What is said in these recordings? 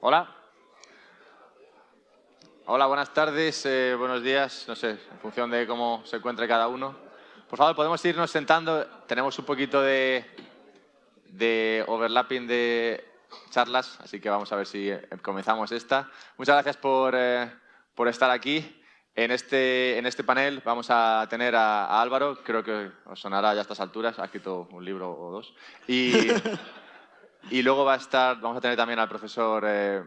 Hola. Hola, buenas tardes, buenos días, no sé, en función de cómo se encuentre cada uno. Por favor, podemos irnos sentando. Tenemos un poquito de overlapping de charlas, así que vamos a ver si comenzamos esta. Muchas gracias por estar aquí. En este panel vamos a tener a Álvaro, creo que os sonará ya a estas alturas, ha escrito un libro o dos. Y luego vamos a tener también al profesor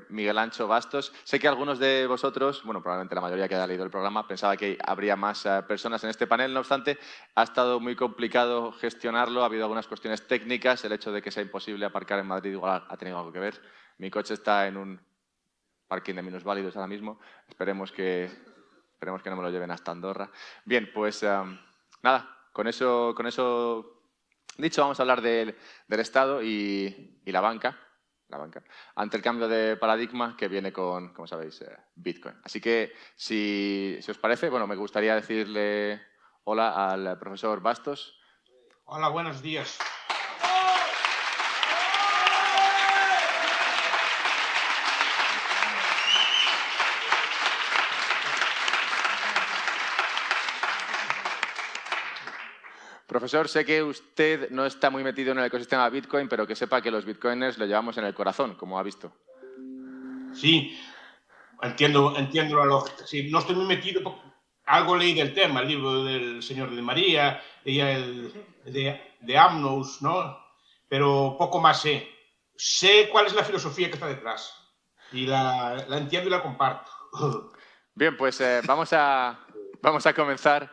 Miguel Ancho Bastos. Sé que algunos de vosotros, bueno, probablemente la mayoría que haya leído el programa, pensaba que habría más personas en este panel. No obstante, ha estado muy complicado gestionarlo. Ha habido algunas cuestiones técnicas. El hecho de que sea imposible aparcar en Madrid igual ha tenido algo que ver. Mi coche está en un parking de minusválidos ahora mismo. Esperemos que no me lo lleven hasta Andorra. Bien, pues nada, con eso dicho, vamos a hablar del Estado y la banca, ante el cambio de paradigma que viene con, como sabéis, Bitcoin. Así que, si os parece, bueno, me gustaría decirle hola al profesor Bastos. Hola, buenos días. Profesor, sé que usted no está muy metido en el ecosistema Bitcoin, pero que sepa que los bitcoiners lo llevamos en el corazón, como ha visto. Sí, entiendo la lógica. Sí, no estoy muy metido, algo leí del tema, el libro del señor de María, leía el de Amnous, ¿no? Pero poco más sé. Sé cuál es la filosofía que está detrás y la entiendo y la comparto. Bien, pues vamos a comenzar.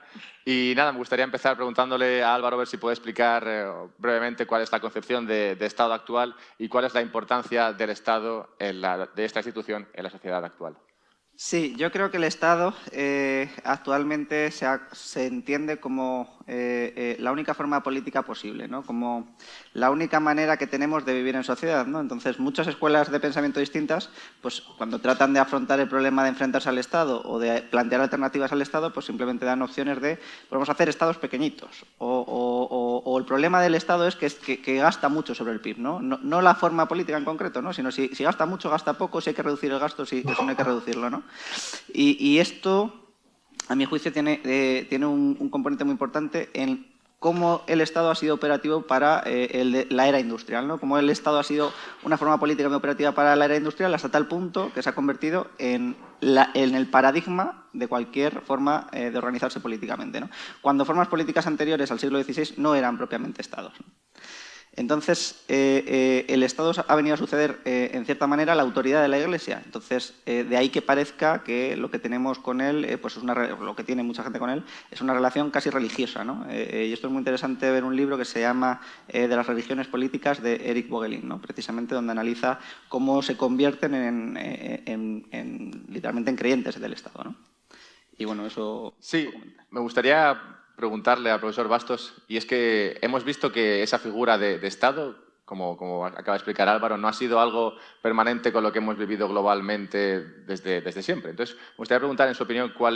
Y nada, me gustaría empezar preguntándole a Álvaro a ver si puede explicar brevemente cuál es la concepción de Estado actual y cuál es la importancia del Estado, de esta institución, en la sociedad actual. Sí, yo creo que el Estado actualmente se entiende como la única forma política posible, ¿no? Como la única manera que tenemos de vivir en sociedad, ¿no? Entonces, muchas escuelas de pensamiento distintas, pues cuando tratan de afrontar el problema de enfrentarse al Estado o de plantear alternativas al Estado, pues simplemente dan opciones de, podemos hacer estados pequeñitos. O el problema del Estado es que gasta mucho sobre el PIB, ¿no? No la forma política en concreto, ¿no? Sino si gasta mucho, gasta poco, si hay que reducir el gasto, si no hay que reducirlo, ¿no? Y esto, a mi juicio, tiene un componente muy importante en cómo el Estado ha sido operativo para la era industrial, ¿no? Cómo el Estado ha sido una forma política muy operativa para la era industrial hasta tal punto que se ha convertido en el paradigma de cualquier forma de organizarse políticamente, ¿no? Cuando formas políticas anteriores al siglo XVI no eran propiamente Estados, ¿no? Entonces, el Estado ha venido a suceder, en cierta manera, la autoridad de la Iglesia. Entonces, de ahí que parezca que lo que tenemos con él, pues lo que tiene mucha gente con él, es una relación casi religiosa, ¿no? Y esto es muy interesante ver un libro que se llama De las religiones políticas, de Eric Voegelin, ¿no? Precisamente donde analiza cómo se convierten literalmente en creyentes del Estado, ¿no? Y bueno, eso... Sí, me gustaría preguntarle al profesor Bastos, y es que hemos visto que esa figura de Estado, como acaba de explicar Álvaro, no ha sido algo permanente con lo que hemos vivido globalmente desde siempre. Entonces, me gustaría preguntar, en su opinión, qué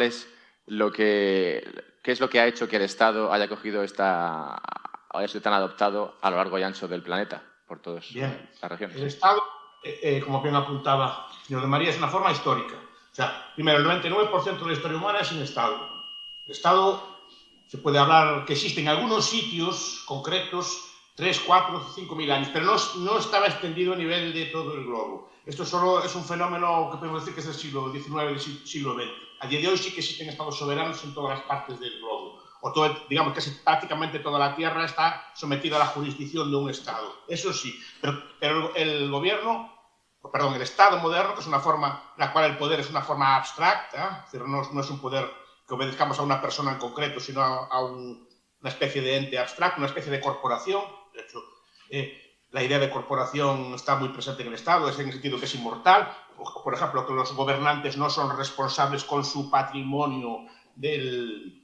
es lo que ha hecho que el Estado haya sido tan adoptado a lo largo y ancho del planeta, por todas las regiones. El Estado, como bien apuntaba el señor de María, es una forma histórica. O sea, primero, el 99% de la historia humana es sin Estado. El Estado, se puede hablar que existe en algunos sitios concretos 3, 4, 5 mil años, pero no estaba extendido a nivel de todo el globo. Esto solo es un fenómeno que podemos decir que es del siglo XIX, del siglo XX. A día de hoy sí que existen estados soberanos en todas las partes del globo. O digamos que prácticamente toda la Tierra está sometida a la jurisdicción de un Estado. Eso sí, pero el Estado moderno, que es una forma en la cual el poder es una forma abstracta, es decir, no es un poder que obedezcamos a una persona en concreto, sino a una especie de ente abstracto, una especie de corporación. De hecho, la idea de corporación está muy presente en el Estado, es en el sentido que es inmortal. Por ejemplo, que los gobernantes no son responsables con su patrimonio del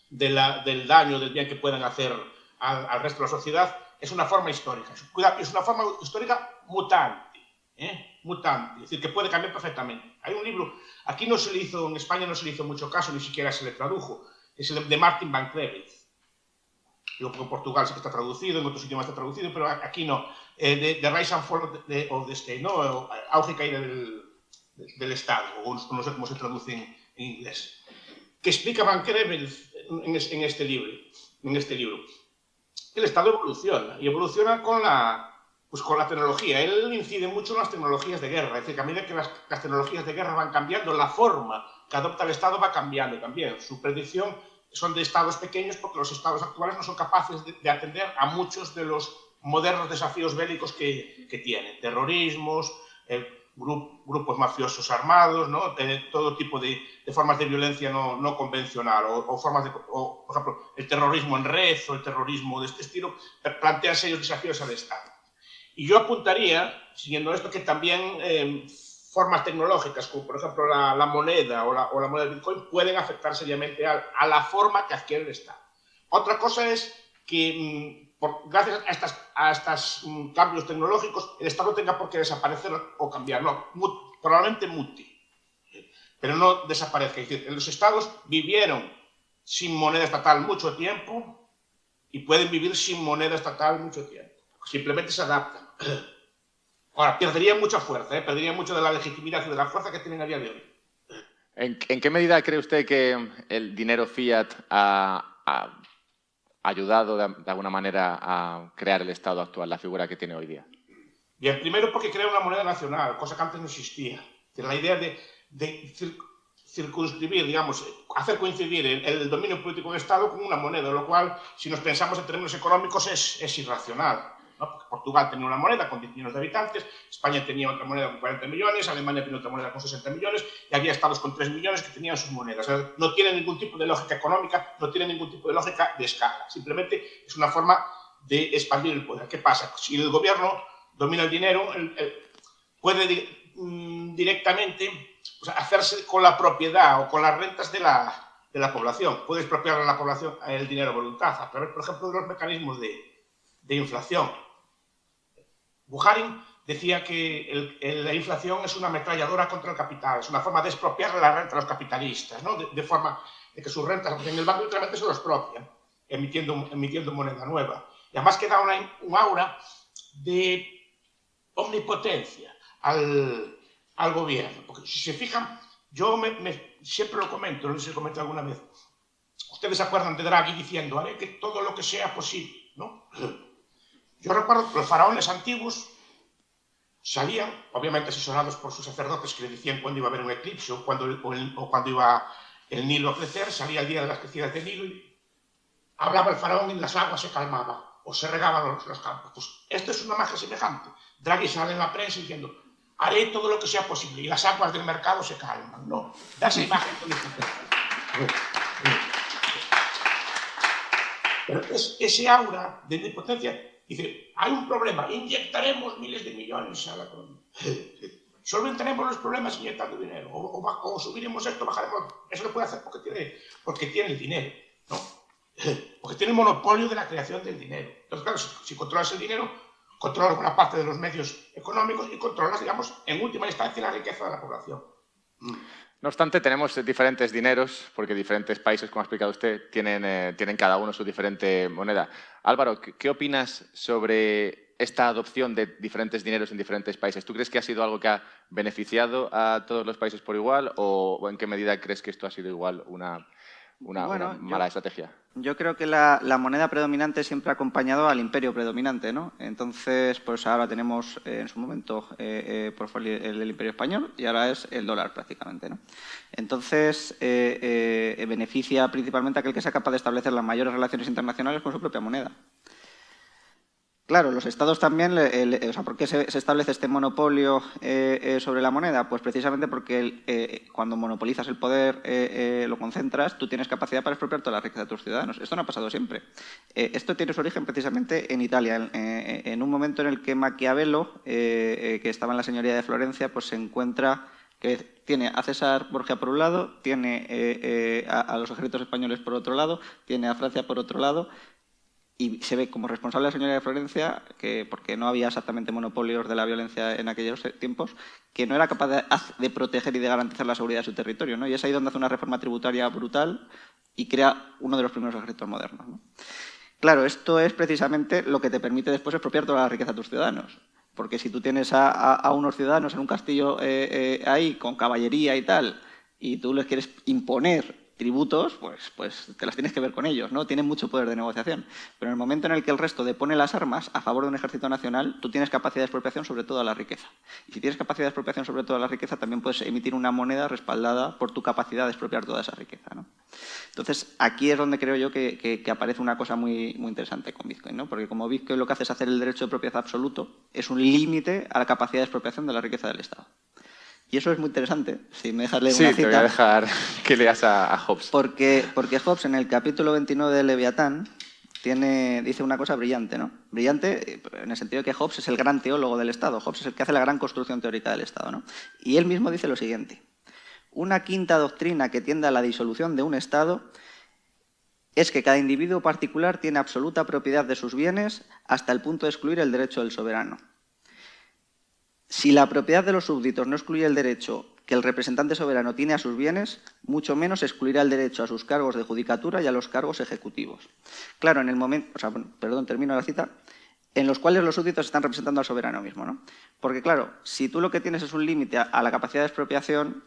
daño, del bien que puedan hacer al resto de la sociedad. Es una forma histórica. Es una forma histórica mutante. Mutante, es decir, que puede cambiar perfectamente. Hay un libro, aquí en España no se le hizo mucho caso, ni siquiera se le tradujo, es el de Martin Van Creveld, Digo, porque en Portugal sí que está traducido, en otros idiomas está traducido, pero aquí no. The Rise and Fall of the State, ¿no? Auge y caída del Estado, o no sé cómo se traduce en inglés. Que explica Van Crevel en este libro. El Estado evoluciona, y evoluciona con la tecnología. Él incide mucho en las tecnologías de guerra, es decir, que a medida que las tecnologías de guerra van cambiando, la forma que adopta el Estado va cambiando también. Su predicción son de estados pequeños porque los estados actuales no son capaces de atender a muchos de los modernos desafíos bélicos que tienen. Terrorismos, grupos mafiosos armados, ¿no? Todo tipo de formas de violencia no convencional, o, por ejemplo, el terrorismo en red o el terrorismo de este estilo, plantean serios desafíos al Estado. Y yo apuntaría, siguiendo esto, que también formas tecnológicas, como por ejemplo la moneda o la moneda de Bitcoin, pueden afectar seriamente a la forma que adquiere el Estado. Otra cosa es que, gracias a estos cambios tecnológicos, el Estado tenga por qué desaparecer o cambiar. No, probablemente mute, pero no desaparezca. Es decir, los Estados vivieron sin moneda estatal mucho tiempo y pueden vivir sin moneda estatal mucho tiempo. Simplemente se adaptan. Ahora, perdería mucha fuerza, perdería mucho de la legitimidad y de la fuerza que tienen a día de hoy. ¿En qué medida cree usted que el dinero fiat ha ayudado de alguna manera a crear el Estado actual, la figura que tiene hoy día? Bien, primero porque crea una moneda nacional, cosa que antes no existía. La idea de circunscribir, digamos, hacer coincidir el dominio político del Estado con una moneda, lo cual, si nos pensamos en términos económicos, es irracional, ¿no? Porque Portugal tenía una moneda con 10 millones de habitantes, España tenía otra moneda con 40 millones, Alemania tenía otra moneda con 60 millones, y había estados con 3 millones que tenían sus monedas. O sea, no tiene ningún tipo de lógica económica, no tiene ningún tipo de lógica de escala. Simplemente es una forma de expandir el poder. ¿Qué pasa? Si el gobierno domina el dinero, puede directamente hacerse con la propiedad o con las rentas de la población. Puede expropiar a la población el dinero a voluntad, a través, por ejemplo, de los mecanismos de inflación. Bukharin decía que la inflación es una ametralladora contra el capital, es una forma de expropiar la renta a los capitalistas, ¿no? de forma de que sus rentas en el banco literalmente se los expropian, emitiendo moneda nueva. Y además queda un aura de omnipotencia al gobierno. Porque si se fijan, yo siempre lo comento, no sé si lo comento alguna vez. Ustedes se acuerdan de Draghi diciendo, haré que todo lo que sea posible, ¿no? Yo recuerdo que los faraones antiguos salían, obviamente asesorados por sus sacerdotes que le decían cuándo iba a haber un eclipse o cuándo iba el Nilo a crecer, salía el día de las crecidas del Nilo y hablaba el faraón y las aguas se calmaban o se regaban los campos. Pues esto es una magia semejante. Draghi sale en la prensa diciendo, haré todo lo que sea posible y las aguas del mercado se calman. No, da esa imagen. Pero ese aura de impotencia dice, hay un problema, inyectaremos miles de millones a la economía. Solventaremos los problemas inyectando dinero. O subiremos esto, bajaremos. Eso lo puede hacer porque tiene el dinero, ¿no? Porque tiene el monopolio de la creación del dinero. Entonces, claro, si controlas el dinero, controlas una parte de los medios económicos y controlas, digamos, en última instancia la riqueza de la población. No obstante, tenemos diferentes dineros, porque diferentes países, como ha explicado usted, tienen cada uno su diferente moneda. Álvaro, ¿qué opinas sobre esta adopción de diferentes dineros en diferentes países? ¿Tú crees que ha sido algo que ha beneficiado a todos los países por igual o en qué medida crees que esto ha sido igual una mala estrategia? Yo creo que la moneda predominante siempre ha acompañado al imperio predominante, ¿no? Entonces, pues ahora tenemos en su momento el imperio español y ahora es el dólar prácticamente, ¿no? Entonces, beneficia principalmente a aquel que sea capaz de establecer las mayores relaciones internacionales con su propia moneda. Claro, los estados también, ¿por qué se establece este monopolio sobre la moneda? Pues precisamente porque cuando monopolizas el poder, lo concentras, tú tienes capacidad para expropiar toda la riqueza de tus ciudadanos. Esto no ha pasado siempre. Esto tiene su origen precisamente en Italia, en un momento en el que Maquiavelo, que estaba en la señoría de Florencia, pues se encuentra que tiene a César Borgia por un lado, tiene a los ejércitos españoles por otro lado, tiene a Francia por otro lado, y se ve como responsable de la señoría de Florencia, porque no había exactamente monopolios de la violencia en aquellos tiempos, que no era capaz de proteger y de garantizar la seguridad de su territorio, ¿no? Y es ahí donde hace una reforma tributaria brutal y crea uno de los primeros ejércitos modernos, ¿no? Claro, esto es precisamente lo que te permite después expropiar toda la riqueza de tus ciudadanos. Porque si tú tienes a unos ciudadanos en un castillo ahí con caballería y tal, y tú les quieres imponer tributos, pues te las tienes que ver con ellos, ¿no? Tienen mucho poder de negociación. Pero en el momento en el que el resto depone las armas a favor de un ejército nacional, tú tienes capacidad de expropiación sobre toda la riqueza. Y si tienes capacidad de expropiación sobre toda la riqueza, también puedes emitir una moneda respaldada por tu capacidad de expropiar toda esa riqueza, ¿no? Entonces, aquí es donde creo yo que aparece una cosa muy interesante con Bitcoin, ¿no? Porque como Bitcoin lo que hace es hacer el derecho de propiedad absoluto, es un límite a la capacidad de expropiación de la riqueza del Estado. Y eso es muy interesante, si me dejas leer una cita. Sí, te voy a dejar que leas a Hobbes. Porque Hobbes, en el capítulo 29 de Leviatán, dice una cosa brillante, ¿no? Brillante en el sentido de que Hobbes es el gran teólogo del Estado. Hobbes es el que hace la gran construcción teórica del Estado, ¿no? Y él mismo dice lo siguiente. Una quinta doctrina que tiende a la disolución de un Estado es que cada individuo particular tiene absoluta propiedad de sus bienes hasta el punto de excluir el derecho del soberano. Si la propiedad de los súbditos no excluye el derecho que el representante soberano tiene a sus bienes, mucho menos excluirá el derecho a sus cargos de judicatura y a los cargos ejecutivos. Claro, en el momento, termino la cita, en los cuales los súbditos están representando al soberano mismo, ¿no? Porque claro, si tú lo que tienes es un límite a la capacidad de expropiación,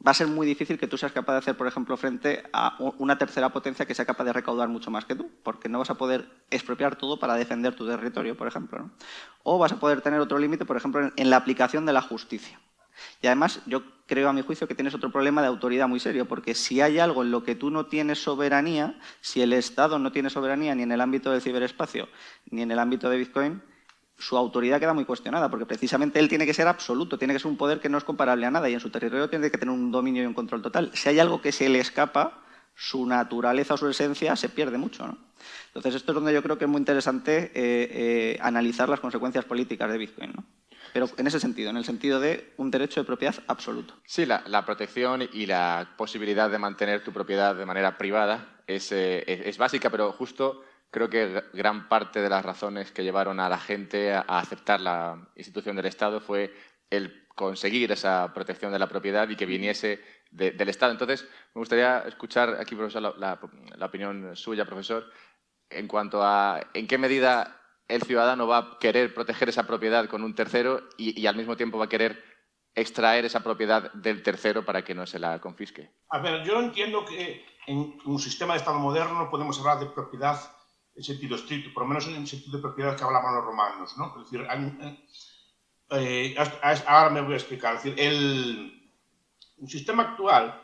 va a ser muy difícil que tú seas capaz de hacer, por ejemplo, frente a una tercera potencia que sea capaz de recaudar mucho más que tú, porque no vas a poder expropiar todo para defender tu territorio, por ejemplo, ¿no? O vas a poder tener otro límite, por ejemplo, en la aplicación de la justicia. Y además, yo creo, a mi juicio, que tienes otro problema de autoridad muy serio, porque si hay algo en lo que tú no tienes soberanía, si el Estado no tiene soberanía ni en el ámbito del ciberespacio ni en el ámbito de Bitcoin, su autoridad queda muy cuestionada, porque precisamente él tiene que ser absoluto, tiene que ser un poder que no es comparable a nada y en su territorio tiene que tener un dominio y un control total. Si hay algo que se le escapa, su naturaleza o su esencia se pierde mucho, ¿no? Entonces, esto es donde yo creo que es muy interesante analizar las consecuencias políticas de Bitcoin, ¿no? Pero en ese sentido, en el sentido de un derecho de propiedad absoluto. Sí, la protección y la posibilidad de mantener tu propiedad de manera privada es básica, pero justo creo que gran parte de las razones que llevaron a la gente a aceptar la institución del Estado fue el conseguir esa protección de la propiedad y que viniese del Estado. Entonces, me gustaría escuchar aquí, profesor, la opinión suya, profesor, en cuanto a en qué medida el ciudadano va a querer proteger esa propiedad con un tercero y al mismo tiempo va a querer extraer esa propiedad del tercero para que no se la confisque. A ver, yo entiendo que en un sistema de Estado moderno no podemos hablar de propiedad en sentido estricto, por lo menos en el sentido de propiedad que hablaban los romanos, ¿no? Es decir, ahora me voy a explicar. Es decir, un sistema actual,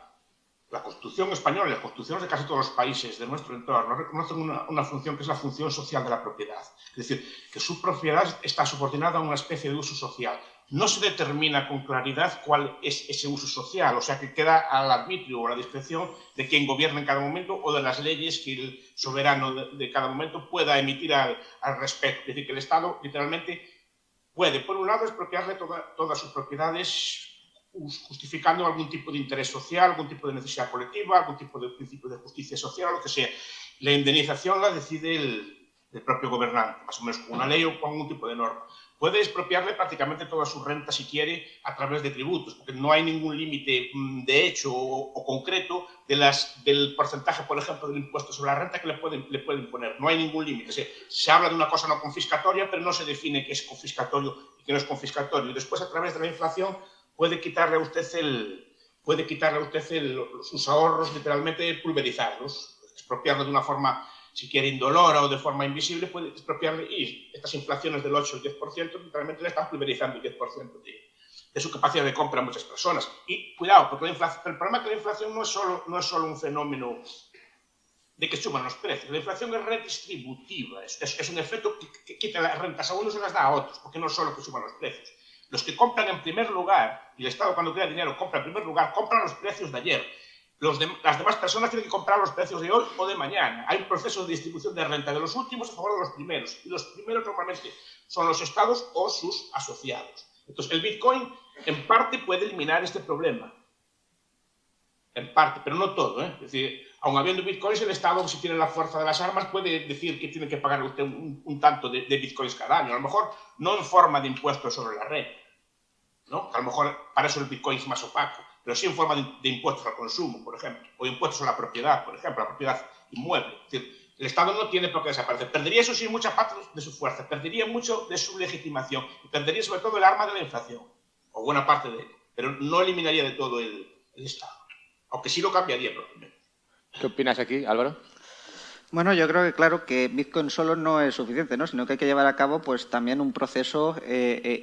la Constitución española y las constituciones de casi todos los países de nuestro entorno reconocen una función que es la función social de la propiedad. Es decir, que su propiedad está subordinada a una especie de uso social. No se determina con claridad cuál es ese uso social, o sea, que queda al arbitrio o a la discreción de quien gobierna en cada momento o de las leyes que el soberano de cada momento pueda emitir al respecto. Es decir, que el Estado literalmente puede, por un lado, expropiarle todas sus propiedades justificando algún tipo de interés social, algún tipo de necesidad colectiva, algún tipo de principio de justicia social, lo que sea. La indemnización la decide el propio gobernante, más o menos con una ley o con algún tipo de norma. Puede expropiarle prácticamente toda su renta, si quiere, a través de tributos, porque no hay ningún límite de hecho o concreto del porcentaje, por ejemplo, del impuesto sobre la renta que le pueden poner. No hay ningún límite. Se habla de una cosa no confiscatoria, pero no se define qué es confiscatorio y qué no es confiscatorio. Y después, a través de la inflación, puede quitarle a usted sus ahorros, literalmente pulverizarlos, expropiarlo de una forma, si quiere, indolora o de forma invisible, puede expropiarle, y estas inflaciones del 8 o el 10% literalmente le están pulverizando el 10% de su capacidad de compra a muchas personas. Y cuidado, porque el problema es que la inflación no es solo un fenómeno de que suban los precios. La inflación es redistributiva, es un efecto que quita las rentas a unos y las da a otros, porque no es solo que suban los precios. Los que compran en primer lugar, y el Estado cuando crea dinero compra en primer lugar, compran los precios de ayer. Las demás personas tienen que comprar los precios de hoy o de mañana. Hay un proceso de distribución de renta de los últimos a favor de los primeros. Y los primeros normalmente son los estados o sus asociados. Entonces, el Bitcoin en parte puede eliminar este problema. En parte, pero no todo, ¿eh? Es decir, aun habiendo bitcoins, el Estado, si tiene la fuerza de las armas, puede decir que tiene que pagar usted un tanto de bitcoins cada año. A lo mejor no en forma de impuestos sobre la red, ¿no? Que a lo mejor para eso el bitcoin es más opaco, pero sí en forma de impuestos al consumo, por ejemplo, o impuestos a la propiedad, por ejemplo, a la propiedad inmueble. Es decir, el Estado no tiene por qué desaparecer. Perdería, eso sí, mucha parte de su fuerza, perdería mucho de su legitimación y perdería sobre todo el arma de la inflación, o buena parte de él, pero no eliminaría de todo el Estado, aunque sí lo cambiaría probablemente. ¿Qué opinas aquí, Álvaro? Bueno, yo creo que claro que Bitcoin solo no es suficiente, ¿no? Sino que hay que llevar a cabo pues también un proceso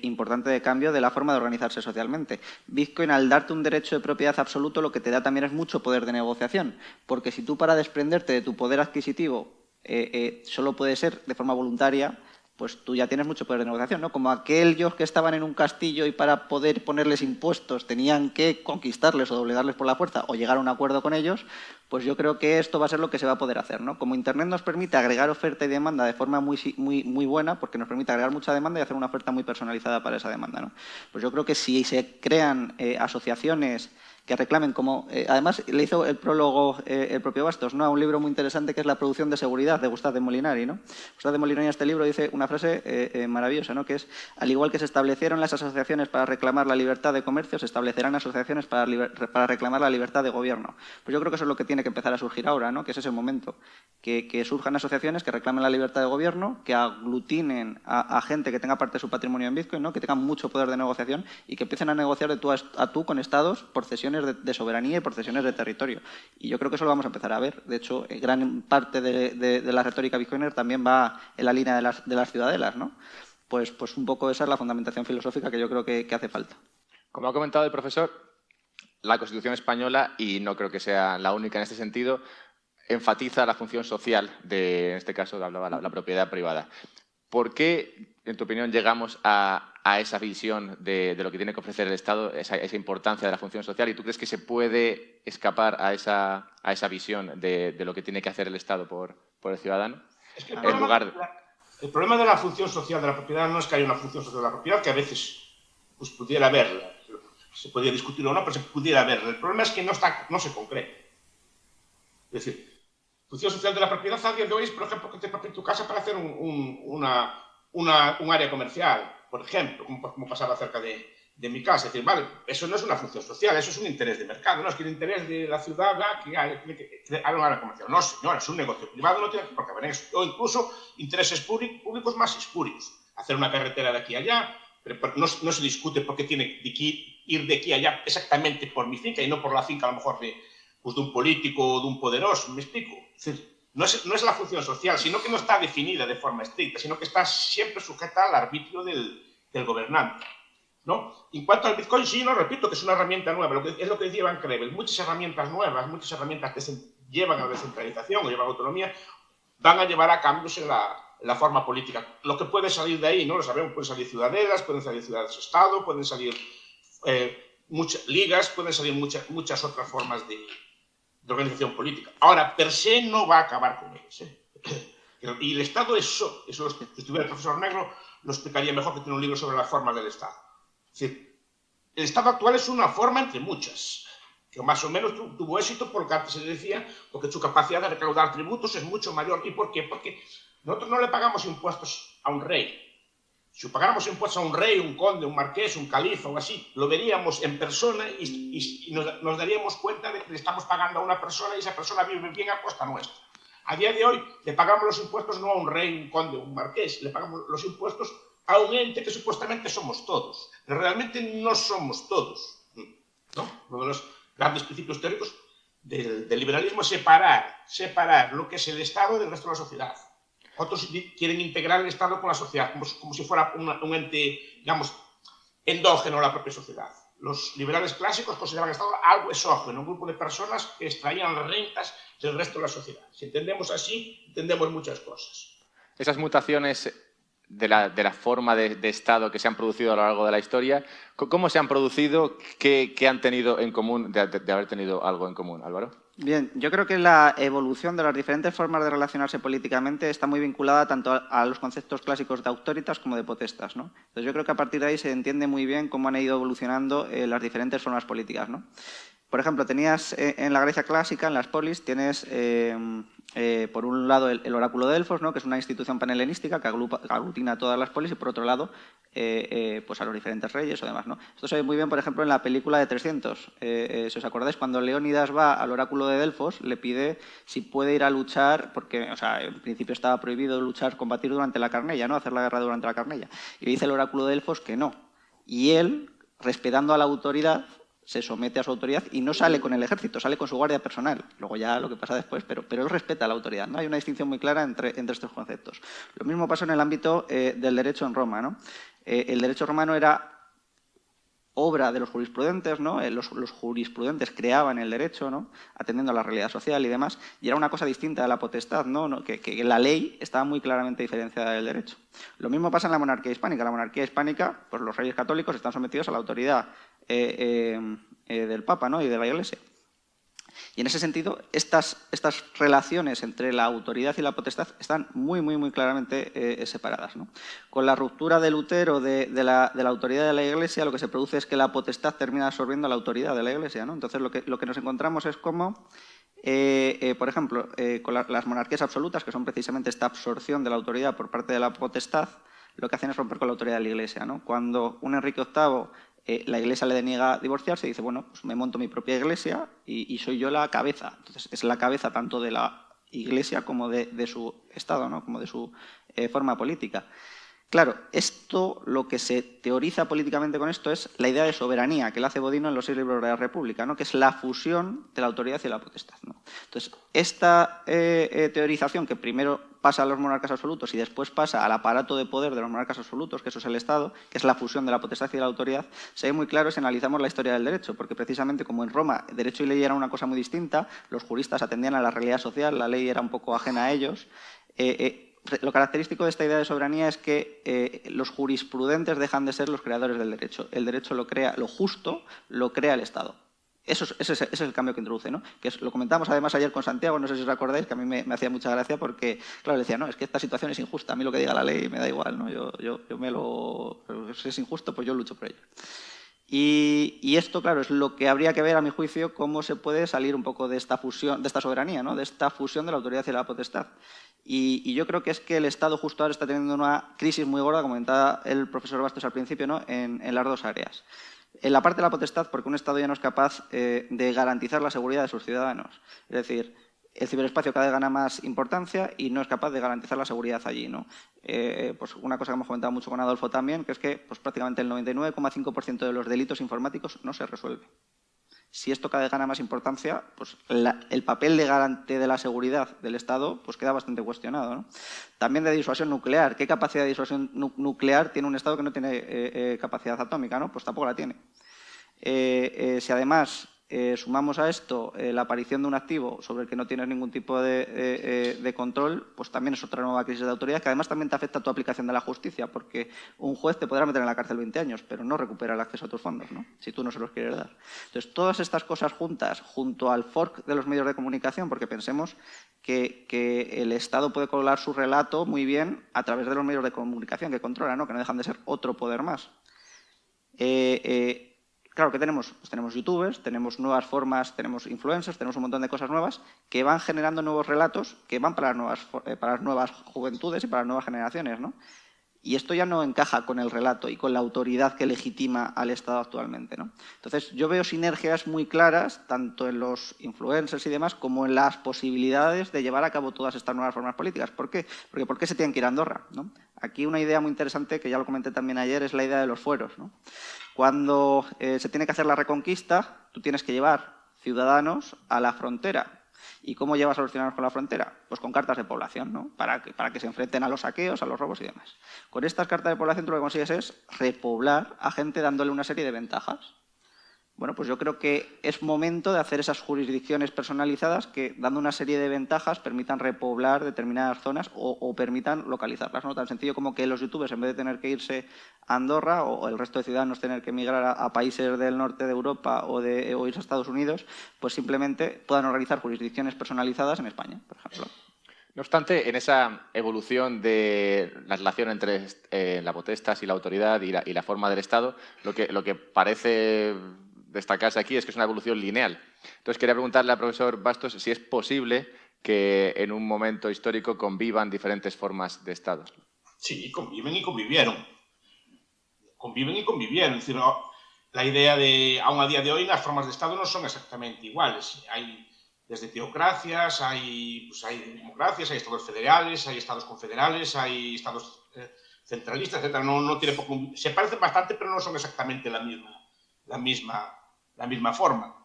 importante de cambio de la forma de organizarse socialmente. Bitcoin, al darte un derecho de propiedad absoluto, lo que te da también es mucho poder de negociación, porque si tú para desprenderte de tu poder adquisitivo solo puede ser de forma voluntaria, pues tú ya tienes mucho poder de negociación, ¿no? Como aquellos que estaban en un castillo y para poder ponerles impuestos tenían que conquistarles o doblegarles por la fuerza o llegar a un acuerdo con ellos, pues yo creo que esto va a ser lo que se va a poder hacer, ¿no? Como Internet nos permite agregar oferta y demanda de forma muy buena, porque nos permite agregar mucha demanda y hacer una oferta muy personalizada para esa demanda, ¿no? Pues yo creo que si se crean asociaciones que reclamen, como además le hizo el prólogo el propio Bastos, ¿no? A un libro muy interesante que es La producción de seguridad, de Gustave de Molinari, ¿no? Gustave de Molinari en este libro dice una frase maravillosa, ¿no? Que es: al igual que se establecieron las asociaciones para reclamar la libertad de comercio, se establecerán asociaciones para reclamar la libertad de gobierno. Pues yo creo que eso es lo que tiene que empezar a surgir ahora, ¿no? Que es ese momento, que surjan asociaciones que reclamen la libertad de gobierno, que aglutinen a gente que tenga parte de su patrimonio en Bitcoin, ¿no? Que tengan mucho poder de negociación y que empiecen a negociar de tú a tú con estados por cesiones de soberanía y por cesiones de territorio. Y yo creo que eso lo vamos a empezar a ver. De hecho, gran parte de la retórica bitcoiner también va en la línea de las ciudadelas, ¿no? Pues un poco esa es la fundamentación filosófica que yo creo que hace falta. Como ha comentado el profesor, la Constitución española, y no creo que sea la única en este sentido, enfatiza la función social de, en este caso, hablaba la propiedad privada. ¿Por qué, en tu opinión, llegamos a esa visión de lo que tiene que ofrecer el Estado, esa importancia de la función social? ¿Y tú crees que se puede escapar a esa visión de lo que tiene que hacer el Estado por el ciudadano? Es que el problema de la función social de la propiedad no es que haya una función social de la propiedad, que a veces pues, pudiera haberla, se podría discutir o no, pero se pudiera haberla. El problema es que no se concreta. Es decir, función social de la propiedad a día de hoy es, por ejemplo, que te propie tu casa para hacer un área comercial, por ejemplo, como pasaba cerca de mi casa. Es decir, vale, eso no es una función social, eso es un interés de mercado, no es que el interés de la ciudad que haya un área comercial. No, señora, es un negocio privado, no tiene por qué haber eso. O incluso intereses públicos más espurios. Hacer una carretera de aquí a allá, pero no se discute por qué tiene que ir de aquí a allá exactamente por mi finca y no por la finca a lo mejor de un político o de un poderoso, ¿me explico? Es decir, no es la función social, sino que no está definida de forma estricta, sino que está siempre sujeta al arbitrio del gobernante, ¿no? En cuanto al Bitcoin, sí, no, repito que es una herramienta nueva, es lo que decía Van Krevel, muchas herramientas nuevas, muchas herramientas que llevan a la descentralización o llevan a la autonomía, van a llevar a cambios en la forma política. Lo que puede salir de ahí, no lo sabemos, pueden salir ciudadelas, pueden salir ciudades-estado, pueden salir muchas ligas, pueden salir muchas otras formas de organización política. Ahora, per se no va a acabar con ellos. Y el Estado eso si estuviera el profesor Negro, lo explicaría mejor, que tiene un libro sobre las formas del Estado. Es decir, el Estado actual es una forma entre muchas, que más o menos tuvo éxito, porque antes se decía, porque su capacidad de recaudar tributos es mucho mayor. ¿Y por qué? Porque nosotros no le pagamos impuestos a un rey. Si pagáramos impuestos a un rey, un conde, un marqués, un califa o así, lo veríamos en persona y nos daríamos cuenta de que le estamos pagando a una persona y esa persona vive bien a costa nuestra. A día de hoy le pagamos los impuestos no a un rey, un conde, un marqués, le pagamos los impuestos a un ente que supuestamente somos todos, pero realmente no somos todos, ¿no? Uno de los grandes principios teóricos del liberalismo es separar lo que es el Estado del resto de la sociedad. Otros quieren integrar el Estado con la sociedad, como si fuera un ente, digamos, endógeno a la propia sociedad. Los liberales clásicos consideraban el Estado algo exógeno, un grupo de personas que extraían las rentas del resto de la sociedad. Si entendemos así, entendemos muchas cosas. Esas mutaciones de la forma de Estado que se han producido a lo largo de la historia, ¿cómo se han producido? ¿Qué han tenido en común, de haber tenido algo en común, Álvaro? Bien, yo creo que la evolución de las diferentes formas de relacionarse políticamente está muy vinculada tanto a los conceptos clásicos de autoritas como de potestas, ¿no? Entonces yo creo que a partir de ahí se entiende muy bien cómo han ido evolucionando las diferentes formas políticas, ¿no? Por ejemplo, tenías en la Grecia clásica, en las polis, tienes por un lado el oráculo de Delfos, ¿no? Que es una institución panhelenística que aglutina a todas las polis, y por otro lado pues a los diferentes reyes o demás, ¿no? Esto se ve muy bien, por ejemplo, en la película de 300. Si os acordáis, cuando Leónidas va al oráculo de Delfos, le pide si puede ir a luchar, porque o sea, en principio estaba prohibido luchar, combatir durante la Carnella, ¿no? Hacer la guerra durante la Carnella. Y le dice el oráculo de Delfos que no. Y él, respetando a la autoridad, se somete a su autoridad y no sale con el ejército, sale con su guardia personal. Luego ya lo que pasa después, pero él respeta a la autoridad, ¿no? Hay una distinción muy clara entre estos conceptos. Lo mismo pasó en el ámbito del derecho en Roma, ¿no? El derecho romano era obra de los jurisprudentes, ¿no? Los jurisprudentes creaban el derecho, ¿no? Atendiendo a la realidad social y demás, y era una cosa distinta de la potestad, ¿no? Que la ley estaba muy claramente diferenciada del derecho. Lo mismo pasa en la monarquía hispánica. La monarquía hispánica, pues los reyes católicos están sometidos a la autoridad del Papa, ¿no? Y de la Iglesia. Y en ese sentido, estas relaciones entre la autoridad y la potestad están muy claramente separadas, ¿no? Con la ruptura de Lutero de la autoridad de la Iglesia, lo que se produce es que la potestad termina absorbiendo la autoridad de la Iglesia, ¿no? Entonces, lo que nos encontramos es como, por ejemplo, con las monarquías absolutas, que son precisamente esta absorción de la autoridad por parte de la potestad, lo que hacen es romper con la autoridad de la Iglesia, ¿no? Cuando un Enrique VIII la Iglesia le deniega divorciarse y dice, bueno, pues me monto mi propia Iglesia y soy yo la cabeza. Entonces, es la cabeza tanto de la Iglesia como de su Estado, ¿no? Como de su forma política. Claro, esto, lo que se teoriza políticamente con esto es la idea de soberanía, que la hace Bodino en los 6 libros de la República, ¿no? Que es la fusión de la autoridad y la potestad, ¿no? Entonces, esta teorización, que primero pasa a los monarcas absolutos y después pasa al aparato de poder de los monarcas absolutos, que eso es el Estado, que es la fusión de la potestad y de la autoridad, se ve muy claro si analizamos la historia del derecho, porque precisamente como en Roma derecho y ley era una cosa muy distinta, los juristas atendían a la realidad social, la ley era un poco ajena a ellos. Lo característico de esta idea de soberanía es que los jurisprudentes dejan de ser los creadores del derecho. El derecho lo crea, lo justo lo crea el Estado. Ese es el cambio que introduce, ¿no? Que lo comentamos además ayer con Santiago, no sé si os acordáis, que a mí me hacía mucha gracia porque, claro, le decía, no, es que esta situación es injusta, a mí lo que diga la ley me da igual, ¿no? Si es injusto, pues yo lucho por ello. Y esto, claro, es lo que habría que ver, a mi juicio, cómo se puede salir un poco de esta fusión, de esta soberanía, ¿no? De esta fusión de la autoridad y la potestad. Y yo creo que es que el Estado justo ahora está teniendo una crisis muy gorda, como comentaba el profesor Bastos al principio, ¿no? En las dos áreas. En la parte de la potestad, porque un Estado ya no es capaz de garantizar la seguridad de sus ciudadanos. Es decir, el ciberespacio cada vez gana más importancia y no es capaz de garantizar la seguridad allí, ¿no? Pues una cosa que hemos comentado mucho con Adolfo también, que es que pues prácticamente el 99,5% de los delitos informáticos no se resuelve. Si esto cada vez gana más importancia, pues el papel de garante de la seguridad del Estado pues queda bastante cuestionado, ¿no? También de disuasión nuclear. ¿Qué capacidad de disuasión nuclear tiene un Estado que no tiene capacidad atómica, ¿no? Pues tampoco la tiene. Si además sumamos a esto la aparición de un activo sobre el que no tienes ningún tipo de control, pues también es otra nueva crisis de autoridad que además también te afecta a tu aplicación de la justicia, porque un juez te podrá meter en la cárcel 20 años, pero no recupera el acceso a tus fondos, ¿no? Si tú no se los quieres dar. Entonces, todas estas cosas juntas, junto al fork de los medios de comunicación, porque pensemos que el Estado puede colar su relato muy bien a través de los medios de comunicación que controla, ¿no? Que no dejan de ser otro poder más. Claro, ¿qué tenemos? Pues tenemos youtubers, tenemos nuevas formas, tenemos influencers, tenemos un montón de cosas nuevas que van generando nuevos relatos que van para las nuevas juventudes y para las nuevas generaciones, ¿no? Y esto ya no encaja con el relato y con la autoridad que legitima al Estado actualmente, ¿no? Entonces, yo veo sinergias muy claras, tanto en los influencers y demás, como en las posibilidades de llevar a cabo todas estas nuevas formas políticas. ¿Por qué? Porque ¿por qué se tienen que ir a Andorra, ¿no? Aquí una idea muy interesante, que ya lo comenté también ayer, es la idea de los fueros, ¿no? Cuando se tiene que hacer la reconquista, tú tienes que llevar ciudadanos a la frontera. ¿Y cómo llevas a los ciudadanos con la frontera? Pues con cartas de población, ¿no? Para que se enfrenten a los saqueos, a los robos y demás. Con estas cartas de población tú lo que consigues es repoblar a gente dándole una serie de ventajas. Bueno, pues yo creo que es momento de hacer esas jurisdicciones personalizadas que, dando una serie de ventajas, permitan repoblar determinadas zonas o permitan localizarlas, ¿no? Tan sencillo como que los youtubers, en vez de tener que irse a Andorra o el resto de ciudadanos tener que emigrar a países del norte de Europa o irse a Estados Unidos, pues simplemente puedan organizar jurisdicciones personalizadas en España, por ejemplo. No obstante, en esa evolución de la relación entre la potestad y la autoridad y la forma del Estado, lo que parece destacarse aquí es que es una evolución lineal. Entonces, quería preguntarle al profesor Bastos si es posible que en un momento histórico convivan diferentes formas de Estado. Sí, conviven y convivieron. Conviven y convivieron. Es decir, la idea de, aún a día de hoy, las formas de Estado no son exactamente iguales. Hay desde teocracias, hay democracias, hay estados federales, hay estados confederales, hay estados centralistas, etc. No tiene poco, se parecen bastante, pero no son exactamente la misma forma.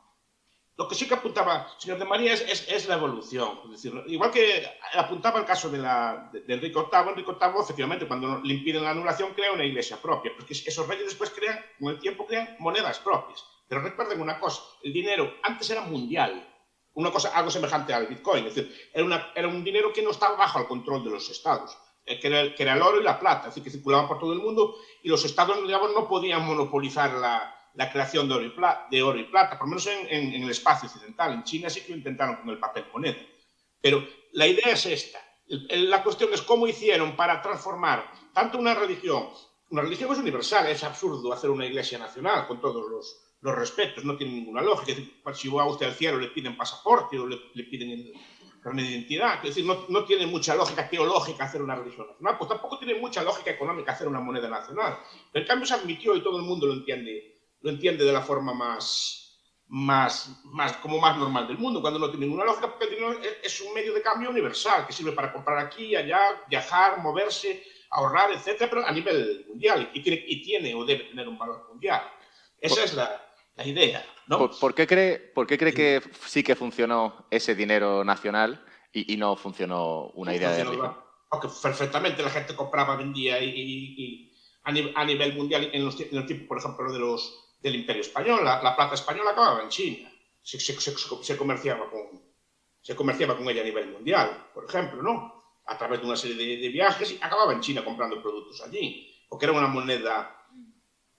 Lo que sí que apuntaba el señor de María es la evolución. Es decir, igual que apuntaba el caso de Enrique VIII, efectivamente, cuando le impiden la anulación, crea una iglesia propia. Porque esos reyes después con el tiempo crean monedas propias. Pero recuerden una cosa, el dinero antes era mundial. Una cosa, algo semejante al Bitcoin. Es decir, era un dinero que no estaba bajo el control de los estados. Que era el oro y la plata, es decir, que circulaban por todo el mundo y los estados, digamos, no podían monopolizar la creación de oro y plata, por lo menos en el espacio occidental. En China sí que lo intentaron con el papel moneda. Pero la idea es esta. La cuestión es cómo hicieron para transformar tanto una religión es universal, es absurdo hacer una iglesia nacional con todos los respetos, no tiene ninguna lógica. Es decir, si va usted al cielo le piden pasaporte o le piden el carnet de identidad, es decir, no tiene mucha lógica teológica hacer una religión nacional, pues tampoco tiene mucha lógica económica hacer una moneda nacional. Pero en cambio se admitió y todo el mundo lo entiende de la forma más normal del mundo, cuando no tiene ninguna lógica, porque el dinero es un medio de cambio universal, que sirve para comprar aquí, allá, viajar, moverse, ahorrar, etcétera, pero a nivel mundial, y tiene o debe tener un valor mundial. Esa es la idea, ¿no? ¿Por qué cree que sí que funcionó ese dinero nacional y no funcionó una idea de religión? Porque perfectamente la gente compraba, vendía y a nivel mundial, en los tiempos, por ejemplo, del Imperio Español, la plata española acababa en China. Se comerciaba con ella a nivel mundial, por ejemplo, ¿no? A través de una serie de viajes, y acababa en China comprando productos allí, porque era una moneda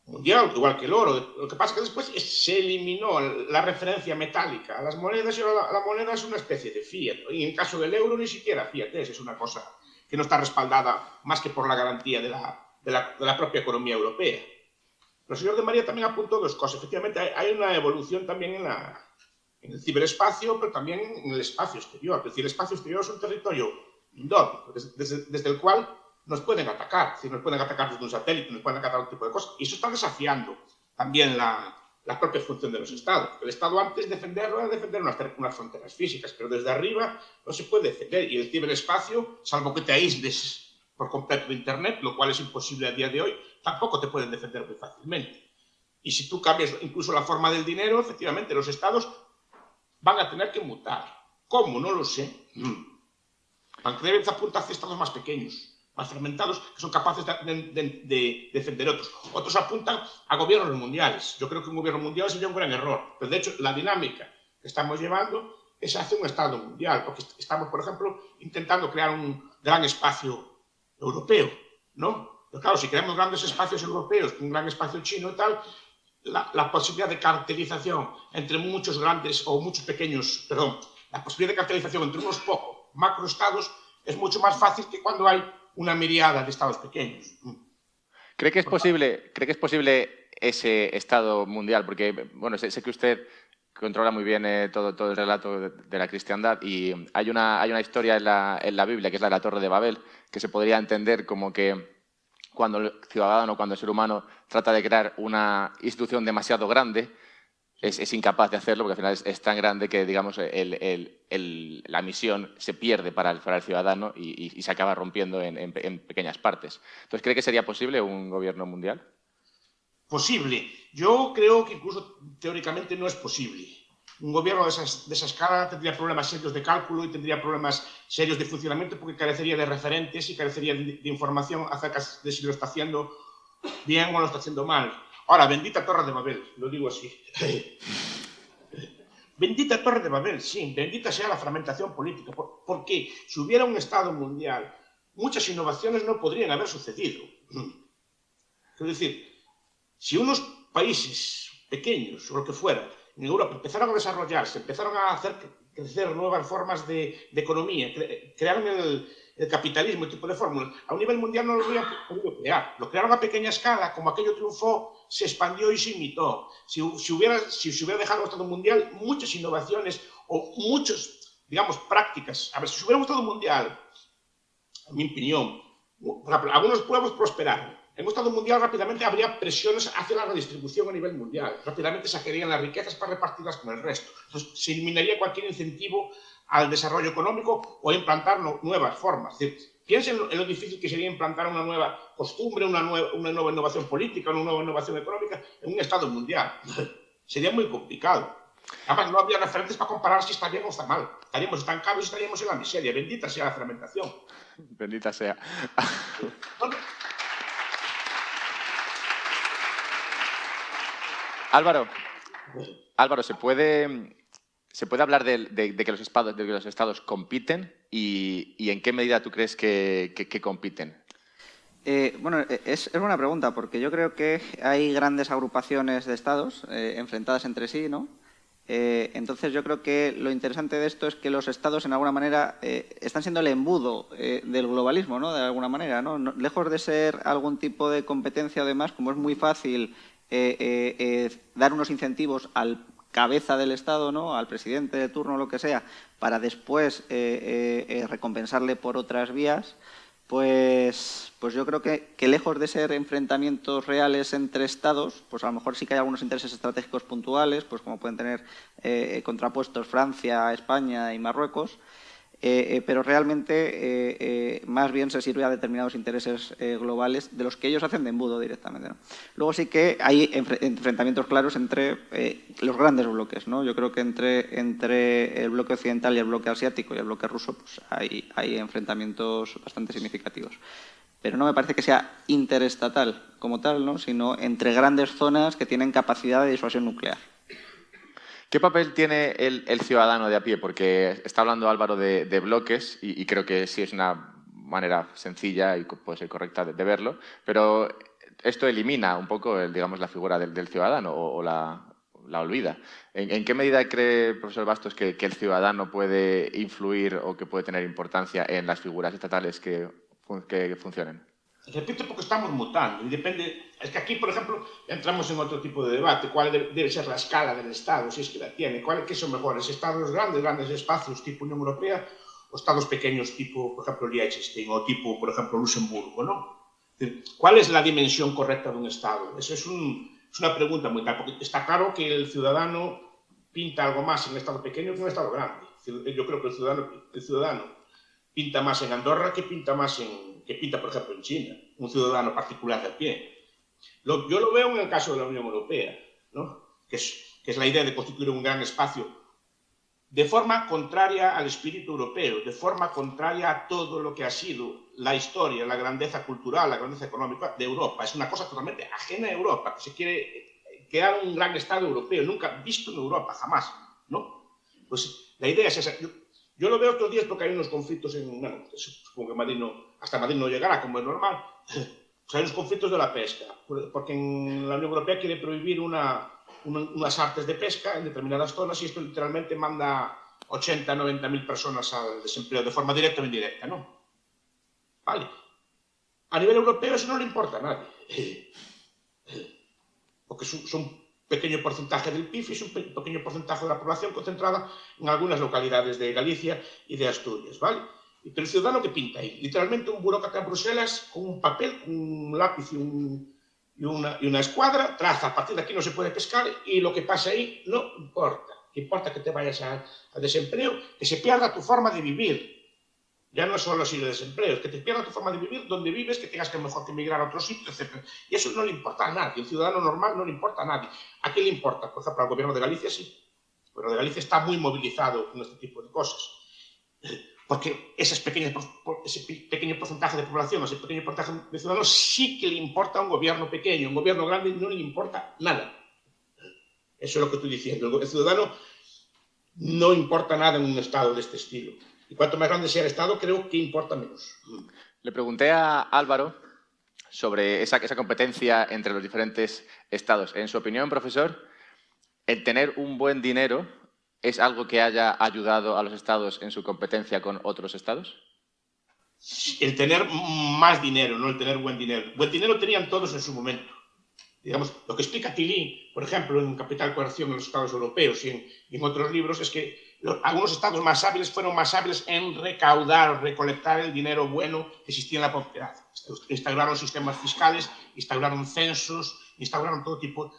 mundial, igual que el oro. Lo que pasa es que después se eliminó la referencia metálica a las monedas y ahora la moneda es una especie de fiat. Y en el caso del euro ni siquiera fiat es una cosa que no está respaldada más que por la garantía de la propia economía europea. El señor de María también apuntó dos cosas. Efectivamente, hay una evolución también en el ciberespacio, pero también en el espacio exterior. Es decir, el espacio exterior es un territorio indómito, desde el cual nos pueden atacar. Es decir, nos pueden atacar desde un satélite, nos pueden atacar un tipo de cosas. Y eso está desafiando también la propia función de los estados. El estado antes de defender unas fronteras físicas, pero desde arriba no se puede defender. Y el ciberespacio, salvo que te aísles por completo de Internet, lo cual es imposible a día de hoy, tampoco te pueden defender muy fácilmente. Y si tú cambias incluso la forma del dinero, efectivamente, los estados van a tener que mutar. ¿Cómo? No lo sé. Pancreas apunta hacia estados más pequeños, más fragmentados, que son capaces de defender otros. Otros apuntan a gobiernos mundiales. Yo creo que un gobierno mundial sería un gran error. Pero, de hecho, la dinámica que estamos llevando es hacia un estado mundial, porque estamos, por ejemplo, intentando crear un gran espacio europeo, ¿no? Pero claro, si creamos grandes espacios europeos, un gran espacio chino y tal, la posibilidad de caracterización entre muchos grandes o muchos pequeños, perdón, la posibilidad de caracterización entre unos pocos macroestados es mucho más fácil que cuando hay una miriada de estados pequeños. ¿Cree que es posible ese estado mundial? Porque, bueno, sé que usted controla muy bien todo el relato de la cristiandad y hay una historia en la Biblia, que es la de la Torre de Babel, que se podría entender como que cuando el ciudadano, cuando el ser humano trata de crear una institución demasiado grande, es incapaz de hacerlo porque al final es tan grande que, digamos, la misión se pierde para el ciudadano y se acaba rompiendo en pequeñas partes. Entonces, ¿cree que sería posible un gobierno mundial? Posible. Yo creo que incluso teóricamente no es posible. Un gobierno de esa escala tendría problemas serios de cálculo y tendría problemas serios de funcionamiento porque carecería de referentes y carecería de información acerca de si lo está haciendo bien o lo está haciendo mal. Ahora, bendita Torre de Babel, lo digo así. Bendita Torre de Babel, sí, bendita sea la fragmentación política, porque si hubiera un Estado mundial, muchas innovaciones no podrían haber sucedido. Es decir, si unos países pequeños o lo que fuera en Europa empezaron a desarrollarse, empezaron a hacer crecer nuevas formas de economía, crearon el capitalismo, el tipo de fórmulas, a un nivel mundial no lo habrían podido crear. Lo crearon a pequeña escala, como aquello triunfó, se expandió y se imitó. Si se hubiera dejado el Estado mundial, muchas innovaciones o muchas, digamos, prácticas. A ver, si se hubiera un Estado mundial, a mi opinión, algunos pueblos prosperaron. En un Estado mundial rápidamente habría presiones hacia la redistribución a nivel mundial. Rápidamente sacarían las riquezas para repartirlas con el resto. Entonces, se eliminaría cualquier incentivo al desarrollo económico o implantar nuevas formas. Es decir, piensen en lo difícil que sería implantar una nueva costumbre, una nueva innovación política, una nueva innovación económica en un Estado mundial. Sería muy complicado. Además, no habría referentes para comparar si está bien o está mal. Estaríamos estancados y estaríamos en la miseria. Bendita sea la fermentación. Bendita sea. Álvaro, ¿se puede hablar de que los estados compiten y en qué medida tú crees que compiten? Bueno, es buena pregunta, porque yo creo que hay grandes agrupaciones de estados enfrentadas entre sí, ¿no? Entonces yo creo que lo interesante de esto es que los estados, en alguna manera, están siendo el embudo del globalismo, ¿no? De alguna manera, ¿no? Lejos de ser algún tipo de competencia o demás, como es muy fácil dar unos incentivos al cabeza del Estado, ¿no? Al presidente de turno, lo que sea, para después recompensarle por otras vías, pues yo creo que lejos de ser enfrentamientos reales entre estados, pues a lo mejor sí que hay algunos intereses estratégicos puntuales, pues como pueden tener contrapuestos Francia, España y Marruecos, pero realmente más bien se sirve a determinados intereses globales de los que ellos hacen de embudo directamente, ¿no? Luego sí que hay enfrentamientos claros entre los grandes bloques, ¿no? Yo creo que entre el bloque occidental y el bloque asiático y el bloque ruso pues hay enfrentamientos bastante significativos. Pero no me parece que sea interestatal como tal, ¿no? Sino entre grandes zonas que tienen capacidad de disuasión nuclear. ¿Qué papel tiene el ciudadano de a pie? Porque está hablando Álvaro de bloques y creo que sí es una manera sencilla y puede ser correcta de verlo, pero esto elimina un poco, digamos, la figura del ciudadano o la olvida. ¿En qué medida cree, profesor Bastos, que el ciudadano puede influir o que puede tener importancia en las figuras estatales que funcionen? Repito, porque estamos mutando y depende. Es que aquí, por ejemplo, entramos en otro tipo de debate. ¿Cuál debe ser la escala del Estado, si es que la tiene? ¿Qué son mejores? ¿Estados grandes espacios tipo Unión Europea o estados pequeños tipo, por ejemplo, Liechtenstein o tipo, por ejemplo, Luxemburgo, ¿no? ¿Cuál es la dimensión correcta de un Estado? Eso es una pregunta muy clara, porque está claro que el ciudadano pinta algo más en un Estado pequeño que en un Estado grande. Yo creo que el ciudadano pinta más en Andorra que pinta, por ejemplo, en China, un ciudadano particular de a pie. Yo lo veo en el caso de la Unión Europea, ¿no? que es la idea de constituir un gran espacio de forma contraria al espíritu europeo, de forma contraria a todo lo que ha sido la historia, la grandeza cultural, la grandeza económica de Europa. Es una cosa totalmente ajena a Europa, que se quiere crear un gran Estado europeo, nunca visto en Europa, jamás, ¿no? Pues la idea es esa. Yo lo veo estos días porque hay unos conflictos bueno, supongo que hasta Madrid no llegará, como es normal. Pues hay unos conflictos de la pesca, porque en la Unión Europea quiere prohibir unas artes de pesca en determinadas zonas y esto literalmente manda 80, 90 mil personas al desempleo de forma directa o indirecta, ¿no? Vale. A nivel europeo eso no le importa a nadie. Porque son pequeño porcentaje del PIB y es un pequeño porcentaje de la población concentrada en algunas localidades de Galicia y de Asturias, ¿vale? Pero el ciudadano que pinta ahí, literalmente un burócrata en Bruselas con un papel, un lápiz y una escuadra, traza, a partir de aquí no se puede pescar y lo que pasa ahí no importa. Importa que te vayas a desempleo, que se pierda tu forma de vivir. Ya no es solo así de desempleo, es que te pierdas tu forma de vivir, donde vives, que tengas que mejor que emigrar a otro sitio, etc. Y eso no le importa a nadie. El ciudadano normal no le importa a nadie. ¿A quién le importa? Por ejemplo, al gobierno de Galicia sí. El gobierno de Galicia está muy movilizado con este tipo de cosas. Porque ese pequeño porcentaje de población, ese pequeño porcentaje de ciudadanos sí que le importa a un gobierno pequeño. Un gobierno grande no le importa nada. Eso es lo que estoy diciendo. El ciudadano no importa nada en un Estado de este estilo. Y cuanto más grande sea el Estado, creo que importa menos. Le pregunté a Álvaro sobre esa competencia entre los diferentes estados. En su opinión, profesor, ¿el tener un buen dinero es algo que haya ayudado a los estados en su competencia con otros estados? el tener más dinero, no el tener buen dinero. Buen dinero tenían todos en su momento. Digamos, lo que explica Tilly, por ejemplo, en Capital Coerción en los Estados europeos y en otros libros, es que algunos estados más hábiles fueron más hábiles en recaudar o recolectar el dinero bueno que existía en la propiedad. Instauraron sistemas fiscales, instauraron censos, instauraron todo tipo,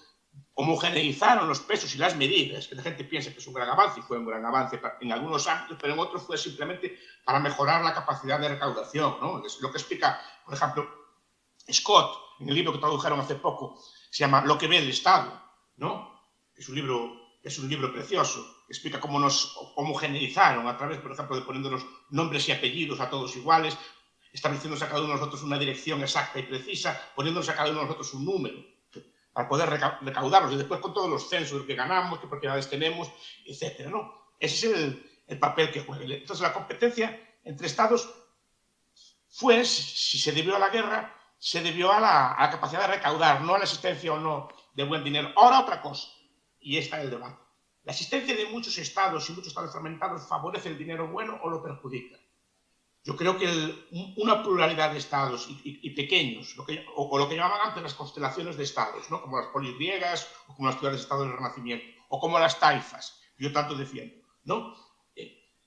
homogeneizaron los pesos y las medidas, que la gente piensa que es un gran avance, y fue un gran avance en algunos ámbitos, pero en otros fue simplemente para mejorar la capacidad de recaudación, ¿no? Es lo que explica, por ejemplo, Scott, en el libro que tradujeron hace poco, se llama Lo que ve el Estado, ¿no? Es un libro precioso, que explica cómo nos homogeneizaron a través, por ejemplo, de poniéndonos nombres y apellidos a todos iguales, estableciéndose a cada uno de nosotros una dirección exacta y precisa, poniéndonos a cada uno de nosotros un número, para poder recaudarlos, y después con todos los censos que ganamos, qué propiedades tenemos, etcétera, ¿no? Ese es el papel que juega. Entonces, la competencia entre Estados fue, si se debió a la guerra, se debió a la capacidad de recaudar, no a la existencia o no de buen dinero. Ahora otra cosa, y está el debate. La existencia de muchos estados y muchos estados fragmentados favorece el dinero bueno o lo perjudica. Yo creo que una pluralidad de estados y pequeños, o lo que llamaban antes las constelaciones de estados, ¿no? Como las polis griegas, o como las ciudades de estado del Renacimiento, o como las taifas, que yo tanto defiendo, ¿no?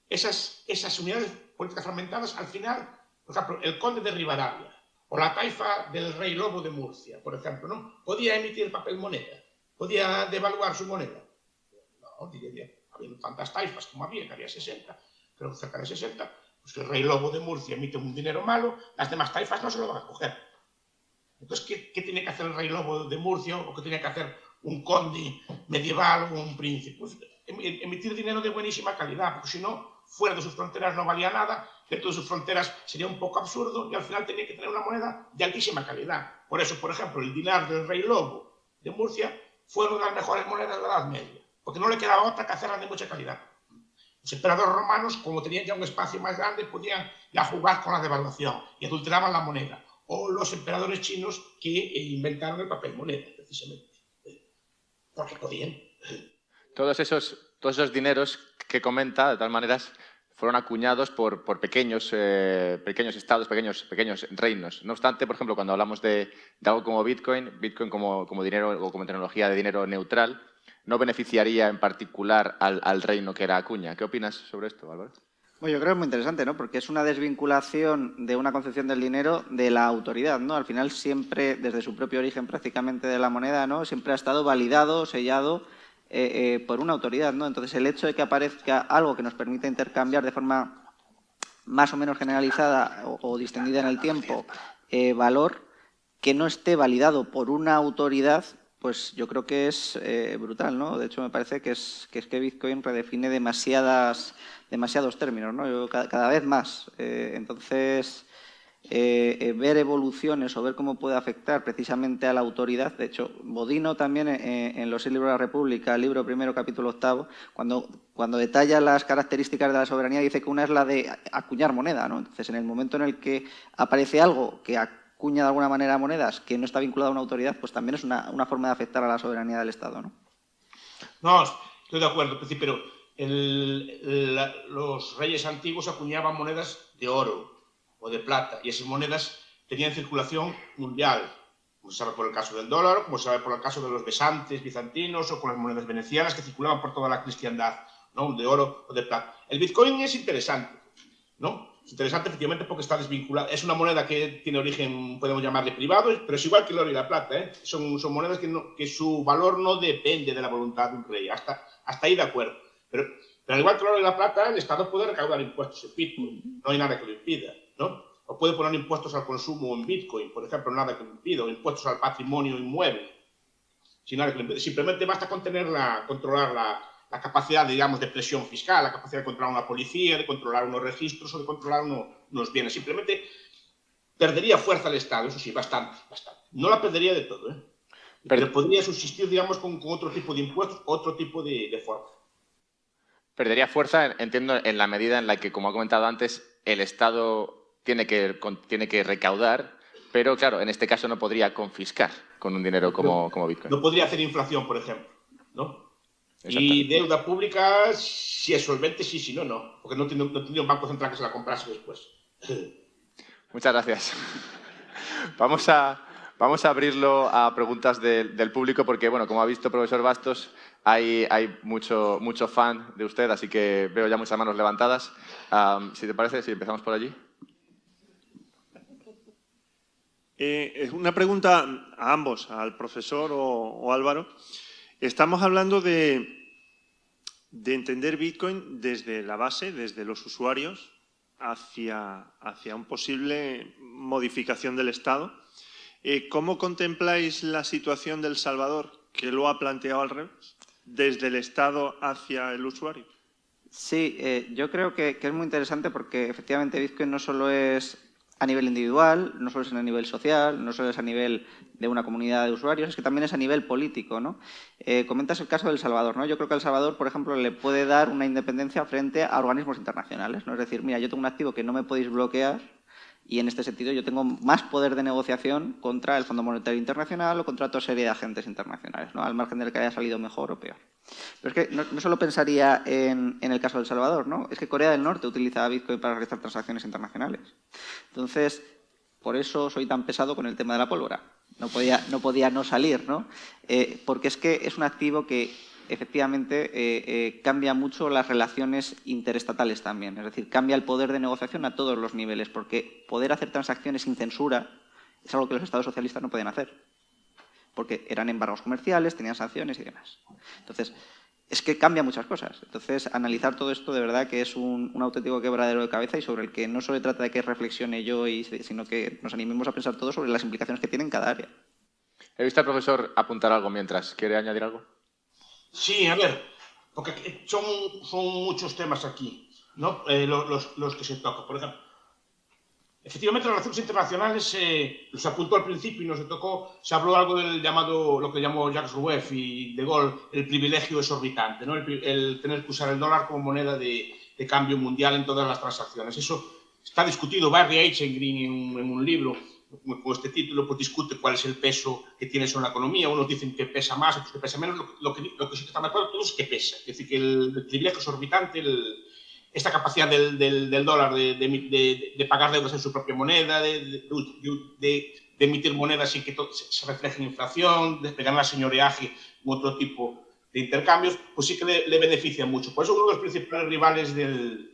Esas unidades políticas fragmentadas, al final, por ejemplo, el conde de Rivadavia, o la taifa del rey Lobo de Murcia, por ejemplo, ¿no? Podía emitir papel moneda, podía devaluar su moneda. No, diría, habiendo tantas taifas como había, que había 60, creo que cerca de 60, pues el rey Lobo de Murcia emite un dinero malo, las demás taifas no se lo van a coger. Entonces, ¿qué tiene que hacer el rey Lobo de Murcia o qué tiene que hacer un conde medieval o un príncipe? Pues emitir dinero de buenísima calidad, porque si no, fuera de sus fronteras no valía nada, dentro de sus fronteras sería un poco absurdo y al final tenía que tener una moneda de altísima calidad. Por eso, por ejemplo, el dinar del rey Lobo de Murcia fue una de las mejores monedas de la Edad Media, porque no le quedaba otra que hacerla de mucha calidad. Los emperadores romanos, como tenían ya un espacio más grande, podían ya jugar con la devaluación y adulteraban la moneda. O los emperadores chinos que inventaron el papel moneda, precisamente. Porque podían. Todos esos dineros que comenta, de todas maneras, fueron acuñados por pequeños estados, pequeños reinos. No obstante, por ejemplo, cuando hablamos de algo como Bitcoin como dinero o como tecnología de dinero neutral, no beneficiaría en particular al reino que era acuña. ¿Qué opinas sobre esto, Álvaro? Bueno, yo creo que es muy interesante, ¿no? Porque es una desvinculación de una concepción del dinero de la autoridad, ¿no? Al final siempre, desde su propio origen prácticamente de la moneda, ¿no? Siempre ha estado validado, sellado por una autoridad, ¿no? Entonces, el hecho de que aparezca algo que nos permita intercambiar de forma más o menos generalizada o distendida en el tiempo valor que no esté validado por una autoridad, pues yo creo que es brutal, ¿no? De hecho, me parece que Bitcoin redefine demasiados términos, ¿no? Cada vez más. Entonces, ver evoluciones o ver cómo puede afectar precisamente a la autoridad. De hecho, Bodino también en los libros de la República, libro primero, capítulo 8, cuando detalla las características de la soberanía, dice que una es la de acuñar moneda, ¿no? Entonces, en el momento en el que aparece algo que acuña de alguna manera monedas que no está vinculada a una autoridad, pues también es una forma de afectar a la soberanía del Estado, ¿no? No, estoy de acuerdo, pero los reyes antiguos acuñaban monedas de oro o de plata, y esas monedas tenían circulación mundial, como se sabe por el caso del dólar, como se sabe por el caso de los besantes bizantinos o con las monedas venecianas que circulaban por toda la cristiandad, ¿no? De oro o de plata. El Bitcoin es interesante, ¿no? Es interesante efectivamente porque está desvinculada. Es una moneda que tiene origen, podemos llamarle privado, pero es igual que el oro y la plata, ¿eh? Son monedas que su valor no depende de la voluntad de un rey. Hasta ahí de acuerdo. Pero al igual que el oro y la plata, el Estado puede recaudar impuestos en Bitcoin. No hay nada que lo impida, ¿no? O puede poner impuestos al consumo en Bitcoin, por ejemplo, nada que lo impida. O impuestos al patrimonio inmueble, sin nada que lo impida. Simplemente basta controlar la capacidad, digamos, de presión fiscal, la capacidad de controlar una policía, de controlar unos registros o de controlar unos bienes. Simplemente perdería fuerza el Estado, eso sí, bastante. No la perdería de todo, ¿eh? Pero podría subsistir, digamos, con otro tipo de impuestos, otro tipo de forma. Perdería fuerza, entiendo, en la medida en la que, como ha comentado antes, el Estado tiene que recaudar, pero, claro, en este caso no podría confiscar con un dinero como Bitcoin. No podría hacer inflación, por ejemplo, ¿no? Y deuda pública, si es solvente, sí, si no, no. Porque no tiene un banco central que se la comprase después. Muchas gracias. Vamos a abrirlo a preguntas del público porque, bueno, como ha visto el profesor Bastos, hay mucho fan de usted, así que veo ya muchas manos levantadas. Si te parece, si empezamos por allí. Es una pregunta a ambos, al profesor o Álvaro. Estamos hablando de entender Bitcoin desde la base, desde los usuarios, hacia una posible modificación del Estado. ¿Cómo contempláis la situación de El Salvador, que lo ha planteado al revés, desde el Estado hacia el usuario? Sí, yo creo que es muy interesante porque efectivamente Bitcoin no solo es a nivel individual, no solo es a nivel social, no solo es a nivel de una comunidad de usuarios, es que también es a nivel político, ¿no? Comentas el caso de El Salvador, ¿no? Yo creo que El Salvador, por ejemplo, le puede dar una independencia frente a organismos internacionales, ¿no? Es decir, mira, yo tengo un activo que no me podéis bloquear y en este sentido yo tengo más poder de negociación contra el Fondo Monetario Internacional o contra otra serie de agentes internacionales, ¿no? Al margen del que haya salido mejor o peor. Pero es que no solo pensaría en el caso de El Salvador, ¿no? Es que Corea del Norte utiliza Bitcoin para realizar transacciones internacionales. Entonces, por eso soy tan pesado con el tema de la pólvora. No podía no salir, ¿no? Porque es que es un activo que efectivamente cambia mucho las relaciones interestatales también. Es decir, cambia el poder de negociación a todos los niveles, porque poder hacer transacciones sin censura es algo que los estados socialistas no podían hacer, porque eran embargos comerciales, tenían sanciones y demás. Entonces, es que cambia muchas cosas. Entonces, analizar todo esto de verdad que es un auténtico quebradero de cabeza y sobre el que no solo trata de que reflexione yo, sino que nos animemos a pensar todos sobre las implicaciones que tiene en cada área. He visto al profesor apuntar algo mientras. ¿Quiere añadir algo? Sí, a ver, porque son muchos temas aquí, ¿no? Los que se tocan. Por ejemplo, efectivamente, las relaciones internacionales, los apuntó al principio y no se tocó, se habló algo del llamado, lo que llamó Jacques Rueff y De Gaulle, el privilegio exorbitante, ¿no? El tener que usar el dólar como moneda de cambio mundial en todas las transacciones. Eso está discutido. Barry Eichengreen en un libro con este título, pues discute cuál es el peso que tiene eso en la economía. Unos dicen que pesa más, otros que pesa menos. Lo que sí que están de acuerdo todos es que pesa. Es decir, que el privilegio exorbitante, esta capacidad del dólar de pagar deudas en su propia moneda, de emitir monedas sin que se refleje en inflación, de ganar señoreaje u otro tipo de intercambios, pues sí que le beneficia mucho. Por eso uno de los principales rivales del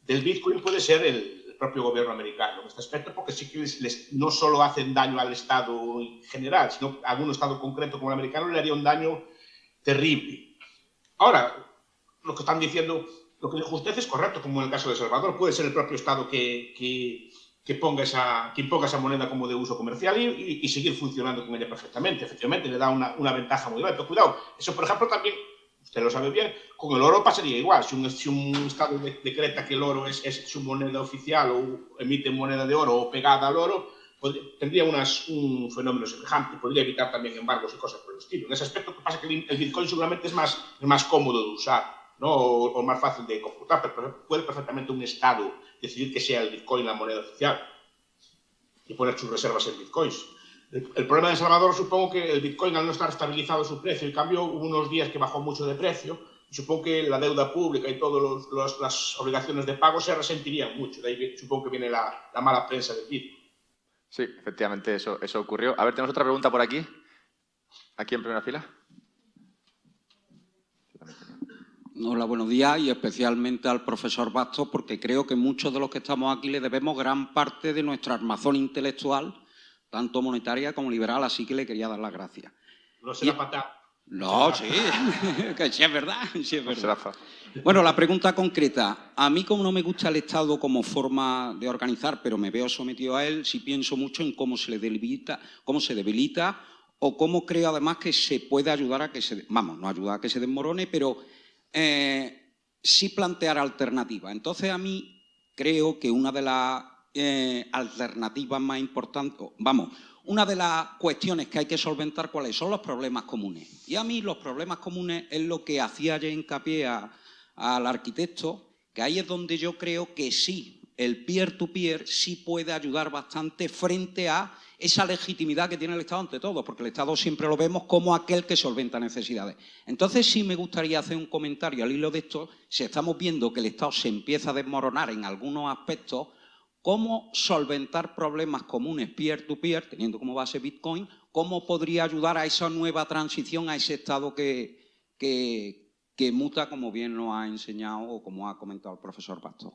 Bitcoin puede ser el propio gobierno americano en este aspecto, porque sí que no solo hacen daño al Estado en general, sino a algún Estado concreto como el americano le haría un daño terrible. Ahora, lo que están diciendo, lo que dijo usted es correcto, como en el caso de El Salvador, puede ser el propio Estado que imponga esa moneda como de uso comercial y seguir funcionando con ella perfectamente. Efectivamente, le da una ventaja muy grande. Pero cuidado, eso, por ejemplo, también, usted lo sabe bien, con el oro pasaría igual. Si un Estado decreta que el oro es su moneda oficial o emite moneda de oro o pegada al oro, tendría un fenómeno semejante. Podría evitar también embargos y cosas por el estilo. En ese aspecto, lo que pasa es que el Bitcoin seguramente es más cómodo de usar, ¿no? O más fácil de computar, pero puede perfectamente un Estado decidir que sea el Bitcoin la moneda oficial y poner sus reservas en Bitcoins. El problema de El Salvador, supongo que el Bitcoin, al no estar estabilizado su precio, en cambio hubo unos días que bajó mucho de precio, y supongo que la deuda pública y todas las obligaciones de pago se resentirían mucho. De ahí supongo que viene la mala prensa del Bitcoin. Sí, efectivamente eso ocurrió. A ver, tenemos otra pregunta por aquí. Aquí en primera fila. Hola, buenos días, y especialmente al profesor Bastos, porque creo que muchos de los que estamos aquí le debemos gran parte de nuestra armazón intelectual, tanto monetaria como liberal, así que le quería dar las gracias. No será fatal. No, sí, que sí es verdad, sí es verdad. No, bueno, la pregunta concreta. A mí, como no me gusta el Estado como forma de organizar, pero me veo sometido a él, sí pienso mucho en cómo se debilita o cómo creo además que se puede ayudar a que no ayudar a que se desmorone, pero sí plantear alternativas. Entonces, a mí creo que una de las alternativas más importantes, una de las cuestiones que hay que solventar, ¿cuáles son los problemas comunes? Y a mí los problemas comunes es lo que hacía ya hincapié al arquitecto, que ahí es donde yo creo que sí, el peer-to-peer sí puede ayudar bastante frente a esa legitimidad que tiene el Estado ante todo, porque el Estado siempre lo vemos como aquel que solventa necesidades. Entonces sí me gustaría hacer un comentario al hilo de esto. Si estamos viendo que el Estado se empieza a desmoronar en algunos aspectos, cómo solventar problemas comunes peer-to-peer, teniendo como base Bitcoin, cómo podría ayudar a esa nueva transición, a ese estado que muta, como bien lo ha enseñado o como ha comentado el profesor Bastos.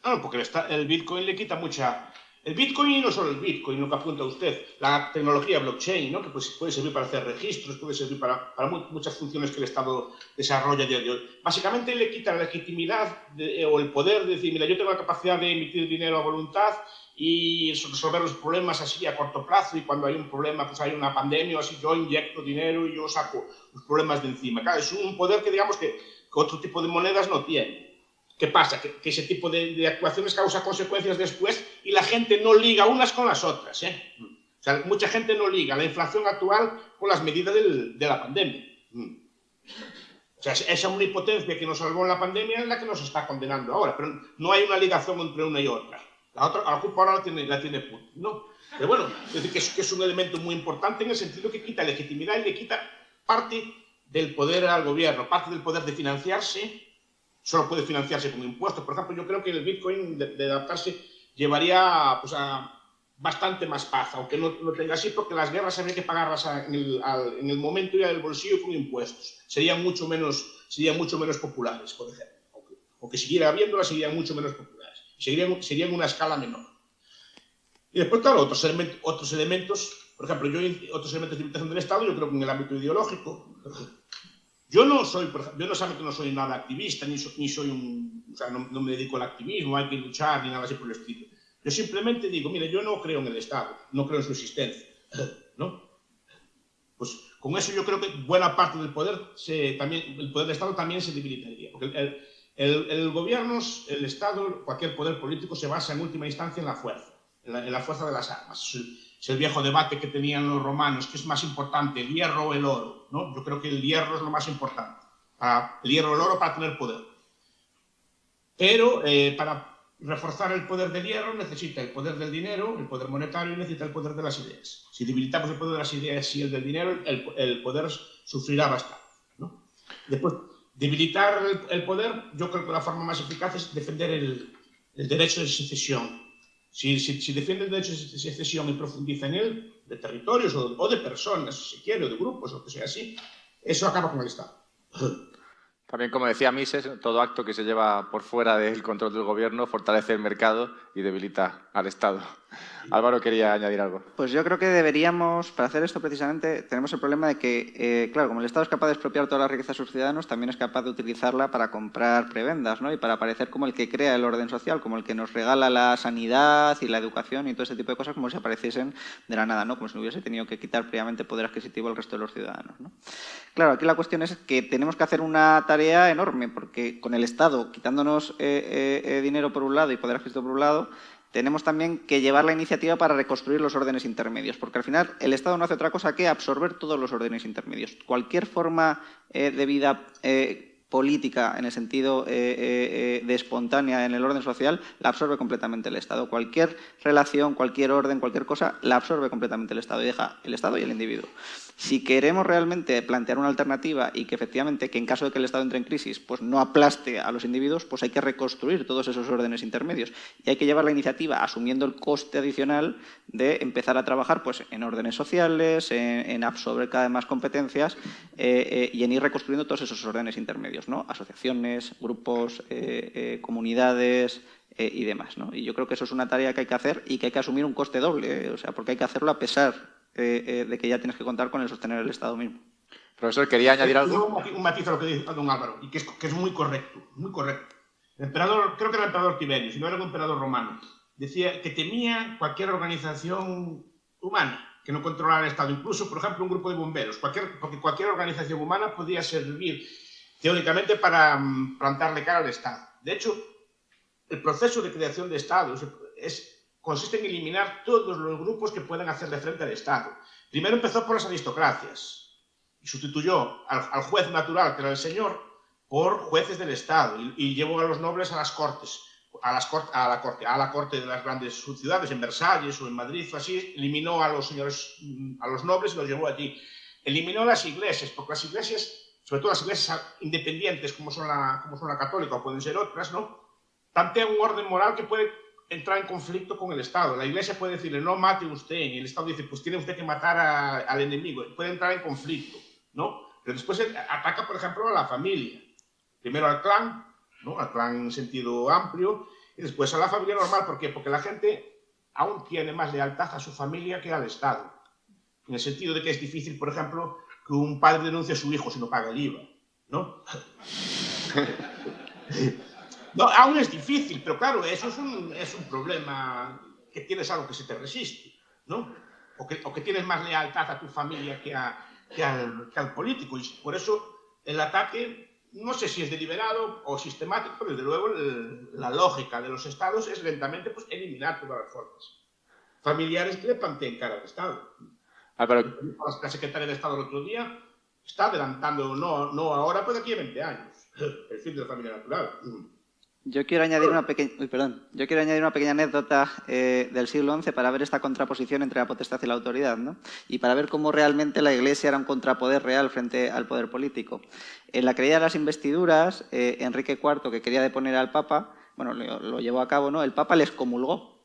No, porque el Bitcoin le quita mucha... El Bitcoin y no solo el Bitcoin, lo que apunta usted, la tecnología blockchain, ¿no? Que pues puede servir para hacer registros, puede servir para muchas funciones que el Estado desarrolla a día de hoy. Básicamente le quita la legitimidad o el poder de decir, mira, yo tengo la capacidad de emitir dinero a voluntad y resolver los problemas así a corto plazo, y cuando hay un problema, pues hay una pandemia o así, yo inyecto dinero y yo saco los problemas de encima. Claro, es un poder que digamos que otro tipo de monedas no tiene. ¿Qué pasa? Que ese tipo de actuaciones causa consecuencias después y la gente no liga unas con las otras, ¿eh? O sea, mucha gente no liga la inflación actual con las medidas de la pandemia. O sea, esa omnipotencia que nos salvó en la pandemia es la que nos está condenando ahora, pero no hay una ligación entre una y otra. La culpa ahora la tiene Putin, ¿no? Pero bueno, es decir, que es un elemento muy importante en el sentido que quita legitimidad y le quita parte del poder al gobierno, parte del poder de financiarse. Solo puede financiarse con impuestos. Por ejemplo, yo creo que el Bitcoin, de adaptarse, llevaría pues, a bastante más paz, aunque no tenga así, porque las guerras habría que pagarlas en el momento y al bolsillo con impuestos. Serían mucho menos populares, por ejemplo. Aunque siguiera habiéndolas, serían mucho menos populares. Serían una escala menor. Y después, claro, otros elementos, por ejemplo, otros elementos de limitación del Estado, yo creo que en el ámbito ideológico, yo no sabe que no soy nada activista, ni soy o sea, no me dedico al activismo, hay que luchar, ni nada así por el estilo. Yo simplemente digo, mire, yo no creo en el Estado, no creo en su existencia, ¿no? Pues con eso yo creo que buena parte del poder, el poder del Estado también se debilitaría. Porque el gobierno, el Estado, cualquier poder político se basa en última instancia en la fuerza, en la fuerza de las armas. Es el viejo debate que tenían los romanos, ¿qué es más importante, el hierro o el oro? ¿No? Yo creo que el hierro es lo más importante. El hierro o el oro para tener poder. Pero para reforzar el poder del hierro necesita el poder del dinero, el poder monetario, y necesita el poder de las ideas. Si debilitamos el poder de las ideas y el del dinero, el poder sufrirá bastante, ¿no? Después, debilitar el poder, yo creo que la forma más eficaz es defender el derecho de secesión. Si defiende el derecho de secesión y profundiza en él, de territorios o de personas, si se quiere, o de grupos, o que sea así, eso acaba con el Estado. También, como decía Mises, todo acto que se lleva por fuera del control del gobierno fortalece el mercado y debilita al Estado. Álvaro quería añadir algo. Pues yo creo que deberíamos, para hacer esto precisamente, tenemos el problema de que, claro, como el Estado es capaz de expropiar toda la riqueza de sus ciudadanos, también es capaz de utilizarla para comprar prebendas, ¿no? Y para parecer como el que crea el orden social, como el que nos regala la sanidad y la educación y todo ese tipo de cosas, como si apareciesen de la nada, ¿no? Como si no hubiese tenido que quitar previamente poder adquisitivo al resto de los ciudadanos, ¿no? Claro, aquí la cuestión es que tenemos que hacer una tarea enorme, porque con el Estado quitándonos dinero por un lado y poder adquisitivo por un lado, tenemos también que llevar la iniciativa para reconstruir los órdenes intermedios, porque al final el Estado no hace otra cosa que absorber todos los órdenes intermedios. Cualquier forma de vida política, en el sentido de espontánea en el orden social, la absorbe completamente el Estado. Cualquier relación, cualquier orden, cualquier cosa, la absorbe completamente el Estado y deja el Estado y el individuo. Si queremos realmente plantear una alternativa y que efectivamente, que en caso de que el Estado entre en crisis, pues no aplaste a los individuos, pues hay que reconstruir todos esos órdenes intermedios y hay que llevar la iniciativa asumiendo el coste adicional de empezar a trabajar pues, en órdenes sociales, en absorber cada vez más competencias y en ir reconstruyendo todos esos órdenes intermedios, ¿no? Asociaciones, grupos, comunidades y demás, ¿no? Y yo creo que eso es una tarea que hay que hacer y que hay que asumir un coste doble, o sea, porque hay que hacerlo a pesar de que ya tienes que contar con el sostener el Estado mismo. Profesor, ¿quería añadir algo? Un matiz a lo que dice don Álvaro, y que es muy correcto, muy correcto. El emperador, creo que era el emperador Tiberio, si no era un emperador romano, decía que temía cualquier organización humana que no controlara el Estado, incluso, por ejemplo, un grupo de bomberos, porque cualquier organización humana podía servir teóricamente para plantarle cara al Estado. De hecho, el proceso de creación de Estados consiste en eliminar todos los grupos que puedan hacerle frente al Estado. Primero empezó por las aristocracias y sustituyó al juez natural, que era el señor, por jueces del Estado y llevó a los nobles a las cortes, a la corte de las grandes ciudades, en Versalles o en Madrid o así, eliminó a los señores, a los nobles y los llevó allí. Eliminó las iglesias, porque las iglesias, sobre todo las iglesias independientes como son la católica o pueden ser otras, ¿no? Plantean un orden moral que puede entrar en conflicto con el Estado. La Iglesia puede decirle, no mate usted, y el Estado dice, pues tiene usted que matar al enemigo. Puede entrar en conflicto, ¿no? Pero después ataca, por ejemplo, a la familia. Primero al clan, ¿no? Al clan en sentido amplio, y después a la familia normal. ¿Por qué? Porque la gente aún tiene más lealtad a su familia que al Estado. En el sentido de que es difícil, por ejemplo, que un padre denuncie a su hijo si no paga el IVA, ¿no? No, aún es difícil, pero claro, eso es un problema, que tienes algo que se te resiste, ¿no? O que tienes más lealtad a tu familia que al político. Y por eso el ataque, no sé si es deliberado o sistemático, pero desde luego la lógica de los estados es lentamente pues, eliminar todas las formas familiares que le planteen cara al Estado. Álvaro. La secretaria de Estado el otro día está adelantando, no ahora, pero de aquí a 20 años, el fin de la familia natural. Yo quiero añadir una pequeña anécdota del siglo XI para ver esta contraposición entre la potestad y la autoridad, ¿no? Y para ver cómo realmente la Iglesia era un contrapoder real frente al poder político. En la querella de las investiduras, Enrique IV, que quería deponer al Papa, bueno, lo llevó a cabo, ¿no? El Papa le excomulgó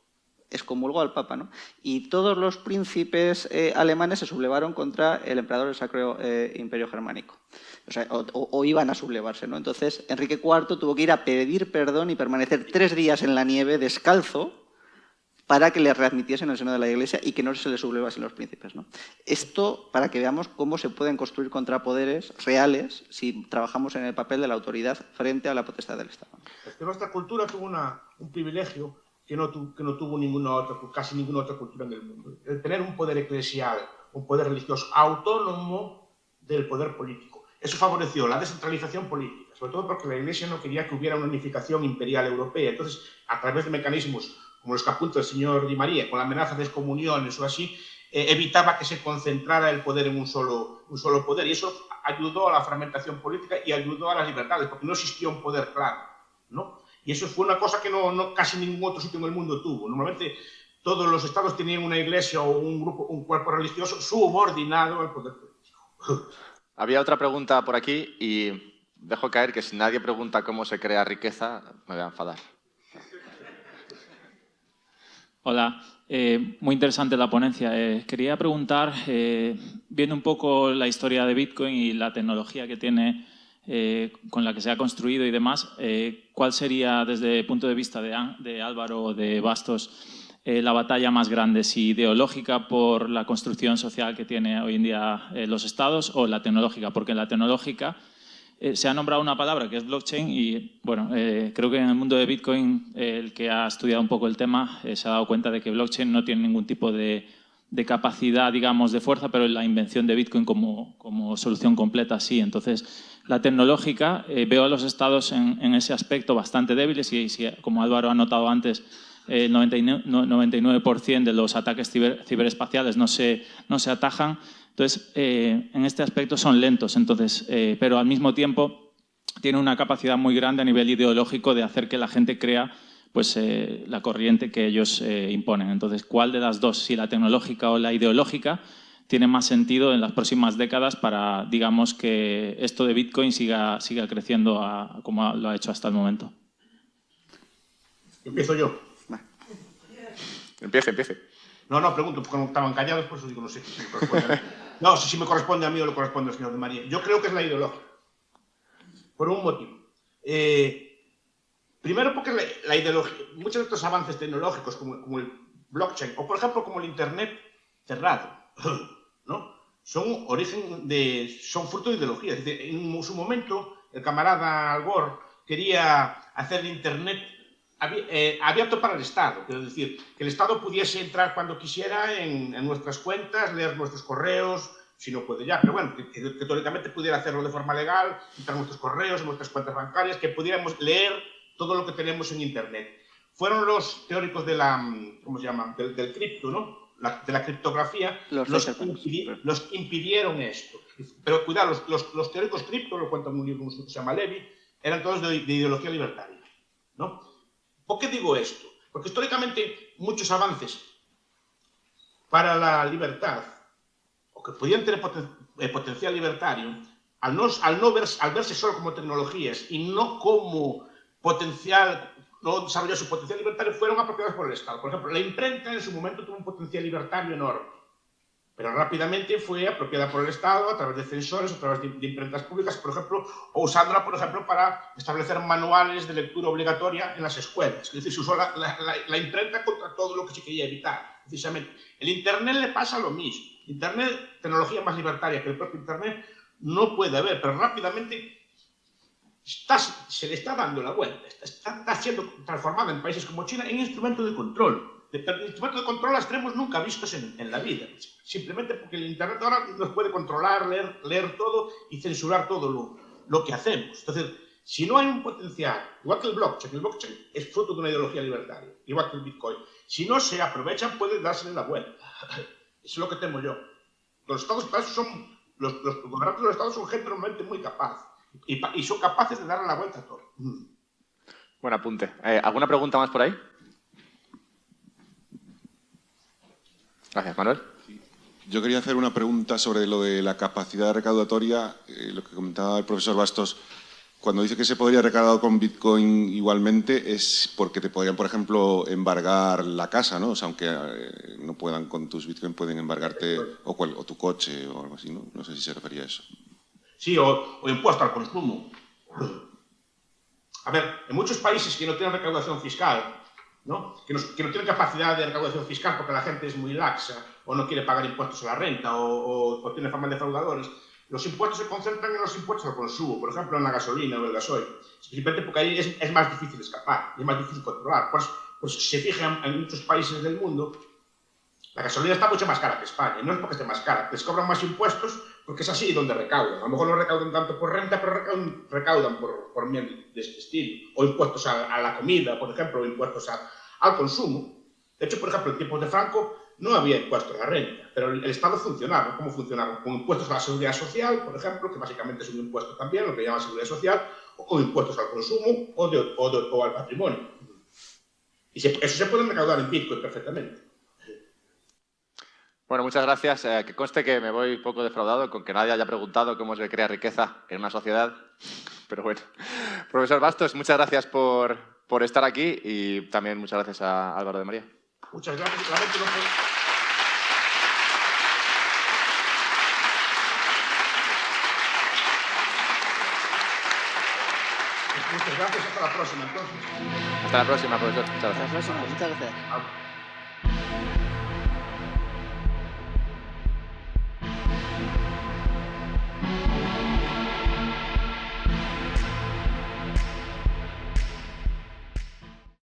al Papa, ¿no? Y todos los príncipes alemanes se sublevaron contra el emperador del Sacro Imperio Germánico. O sea, o iban a sublevarse, ¿no? Entonces, Enrique IV tuvo que ir a pedir perdón y permanecer 3 días en la nieve, descalzo, para que le readmitiesen en el seno de la Iglesia y que no se le sublevasen los príncipes, ¿no? Esto para que veamos cómo se pueden construir contrapoderes reales si trabajamos en el papel de la autoridad frente a la potestad del Estado. Es que nuestra cultura tuvo un privilegio que no tuvo casi ninguna otra cultura en el mundo. El tener un poder eclesial, un poder religioso autónomo del poder político. Eso favoreció la descentralización política, sobre todo porque la Iglesia no quería que hubiera una unificación imperial europea. Entonces, a través de mecanismos como los que apunta el señor Di María, con la amenaza de excomuniones o así, evitaba que se concentrara el poder en un solo poder. Y eso ayudó a la fragmentación política y ayudó a las libertades, porque no existía un poder claro, ¿no? Y eso fue una cosa que casi ningún otro sitio en el mundo tuvo. Normalmente todos los estados tenían una iglesia o un cuerpo religioso subordinado al poder político. Había otra pregunta por aquí y dejo caer que si nadie pregunta cómo se crea riqueza, me voy a enfadar. Hola, muy interesante la ponencia. Quería preguntar, viendo un poco la historia de Bitcoin y la tecnología que tiene, con la que se ha construido y demás, ¿cuál sería, desde el punto de vista de Álvaro o de Bastos, la batalla más grande, si ideológica por la construcción social que tiene hoy en día los estados o la tecnológica? Porque en la tecnológica se ha nombrado una palabra que es blockchain y bueno, creo que en el mundo de Bitcoin el que ha estudiado un poco el tema se ha dado cuenta de que blockchain no tiene ningún tipo de capacidad, digamos, de fuerza, pero la invención de Bitcoin como solución completa sí. Entonces, la tecnológica, veo a los estados en ese aspecto bastante débiles y como Álvaro ha notado antes, el 99% de los ataques ciberespaciales no se atajan. Entonces, en este aspecto son lentos, entonces, pero al mismo tiempo tiene una capacidad muy grande a nivel ideológico de hacer que la gente crea pues, la corriente que ellos imponen. Entonces, ¿cuál de las dos, si la tecnológica o la ideológica, tiene más sentido en las próximas décadas para, digamos, que esto de Bitcoin siga creciendo como lo ha hecho hasta el momento? Empiezo yo. Empiece. No, pregunto, porque no estaban callados, por eso digo, no sé si me corresponde. No sé si me corresponde a mí o le corresponde al señor Di María. Yo creo que es la ideológica, por un motivo. Primero porque la ideología, muchos de estos avances tecnológicos, como el blockchain, o por ejemplo como el Internet cerrado, ¿no? Son fruto de ideología. Es decir, en su momento, el camarada Al Gore quería hacer el Internet abierto para el Estado, es decir, que el Estado pudiese entrar cuando quisiera en nuestras cuentas, leer nuestros correos, si no puede ya, pero bueno, que teóricamente pudiera hacerlo de forma legal, entrar en nuestros correos, en nuestras cuentas bancarias, que pudiéramos leer todo lo que tenemos en Internet. Fueron los teóricos de ¿cómo se llama?, del cripto, ¿no?, de la criptografía, los que impidieron esto. Pero cuidado, los teóricos cripto, lo cuenta en un libro que se llama Levy, eran todos de ideología libertaria, ¿no? ¿Por qué digo esto? Porque históricamente muchos avances para la libertad, o que podían tener potencial libertario, al verse solo como tecnologías y no como potencial no desarrolló su potencial libertario fueron apropiadas por el Estado. Por ejemplo, la imprenta en su momento tuvo un potencial libertario enorme, pero rápidamente fue apropiada por el Estado a través de censores, a través de imprentas públicas, por ejemplo, o usándola, por ejemplo, para establecer manuales de lectura obligatoria en las escuelas. Es decir, se usó la imprenta contra todo lo que se quería evitar, precisamente. El Internet le pasa lo mismo. Internet, tecnología más libertaria que el propio Internet, no puede haber, pero rápidamente se le está dando la vuelta. Está siendo transformada en países como China en instrumento de control. Instrumentos de control extremos nunca vistos en la vida, simplemente porque el Internet ahora nos puede controlar, leer todo y censurar todo lo que hacemos. Entonces, si no hay un potencial, igual que el blockchain es fruto de una ideología libertaria, igual que el Bitcoin, si no se aprovechan puede dársele la vuelta. Eso es lo que temo yo. Los gobernantes de los estados son gente normalmente muy capaz y son capaces de darle la vuelta a todo. Buen apunte. ¿Alguna pregunta más por ahí? Gracias, Manuel. Yo quería hacer una pregunta sobre lo de la capacidad recaudatoria, lo que comentaba el profesor Bastos. Cuando dice que se podría recaudar con Bitcoin igualmente, es porque te podrían, por ejemplo, embargar la casa, ¿no? O sea, aunque no puedan con tus Bitcoin, pueden embargarte o tu coche o algo así, ¿no? No sé si se refería a eso. Sí, o impuesto al consumo. A ver, en muchos países que no tienen recaudación fiscal, ¿no? Que no tienen capacidad de recaudación fiscal porque la gente es muy laxa o no quiere pagar impuestos a la renta o tiene fama de defraudadores, los impuestos se concentran en los impuestos al consumo, por ejemplo en la gasolina o el gasoil, simplemente porque ahí es más difícil escapar y es más difícil controlar. Pues si se fijan en muchos países del mundo, la gasolina está mucho más cara que España, no es porque esté más cara, les cobran más impuestos porque es así donde recaudan. A lo mejor no recaudan tanto por renta, pero recaudan por bien de este estilo. O impuestos a la comida, por ejemplo, o impuestos al consumo. De hecho, por ejemplo, en tiempos de Franco no había impuestos a la renta, pero el Estado funcionaba. ¿Cómo funcionaba? Con impuestos a la seguridad social, por ejemplo, que básicamente es un impuesto también, lo que llaman seguridad social, o con impuestos al consumo o al patrimonio. Y eso se puede recaudar en Bitcoin perfectamente. Bueno, muchas gracias. Que conste que me voy un poco defraudado con que nadie haya preguntado cómo se crea riqueza en una sociedad. Pero bueno. Profesor Bastos, muchas gracias por estar aquí y también muchas gracias a Álvaro de María. Muchas gracias. Lamento no poder... Muchas gracias. Hasta la próxima, entonces. Hasta la próxima, profesor. Muchas gracias. Hasta la próxima. Muchas gracias.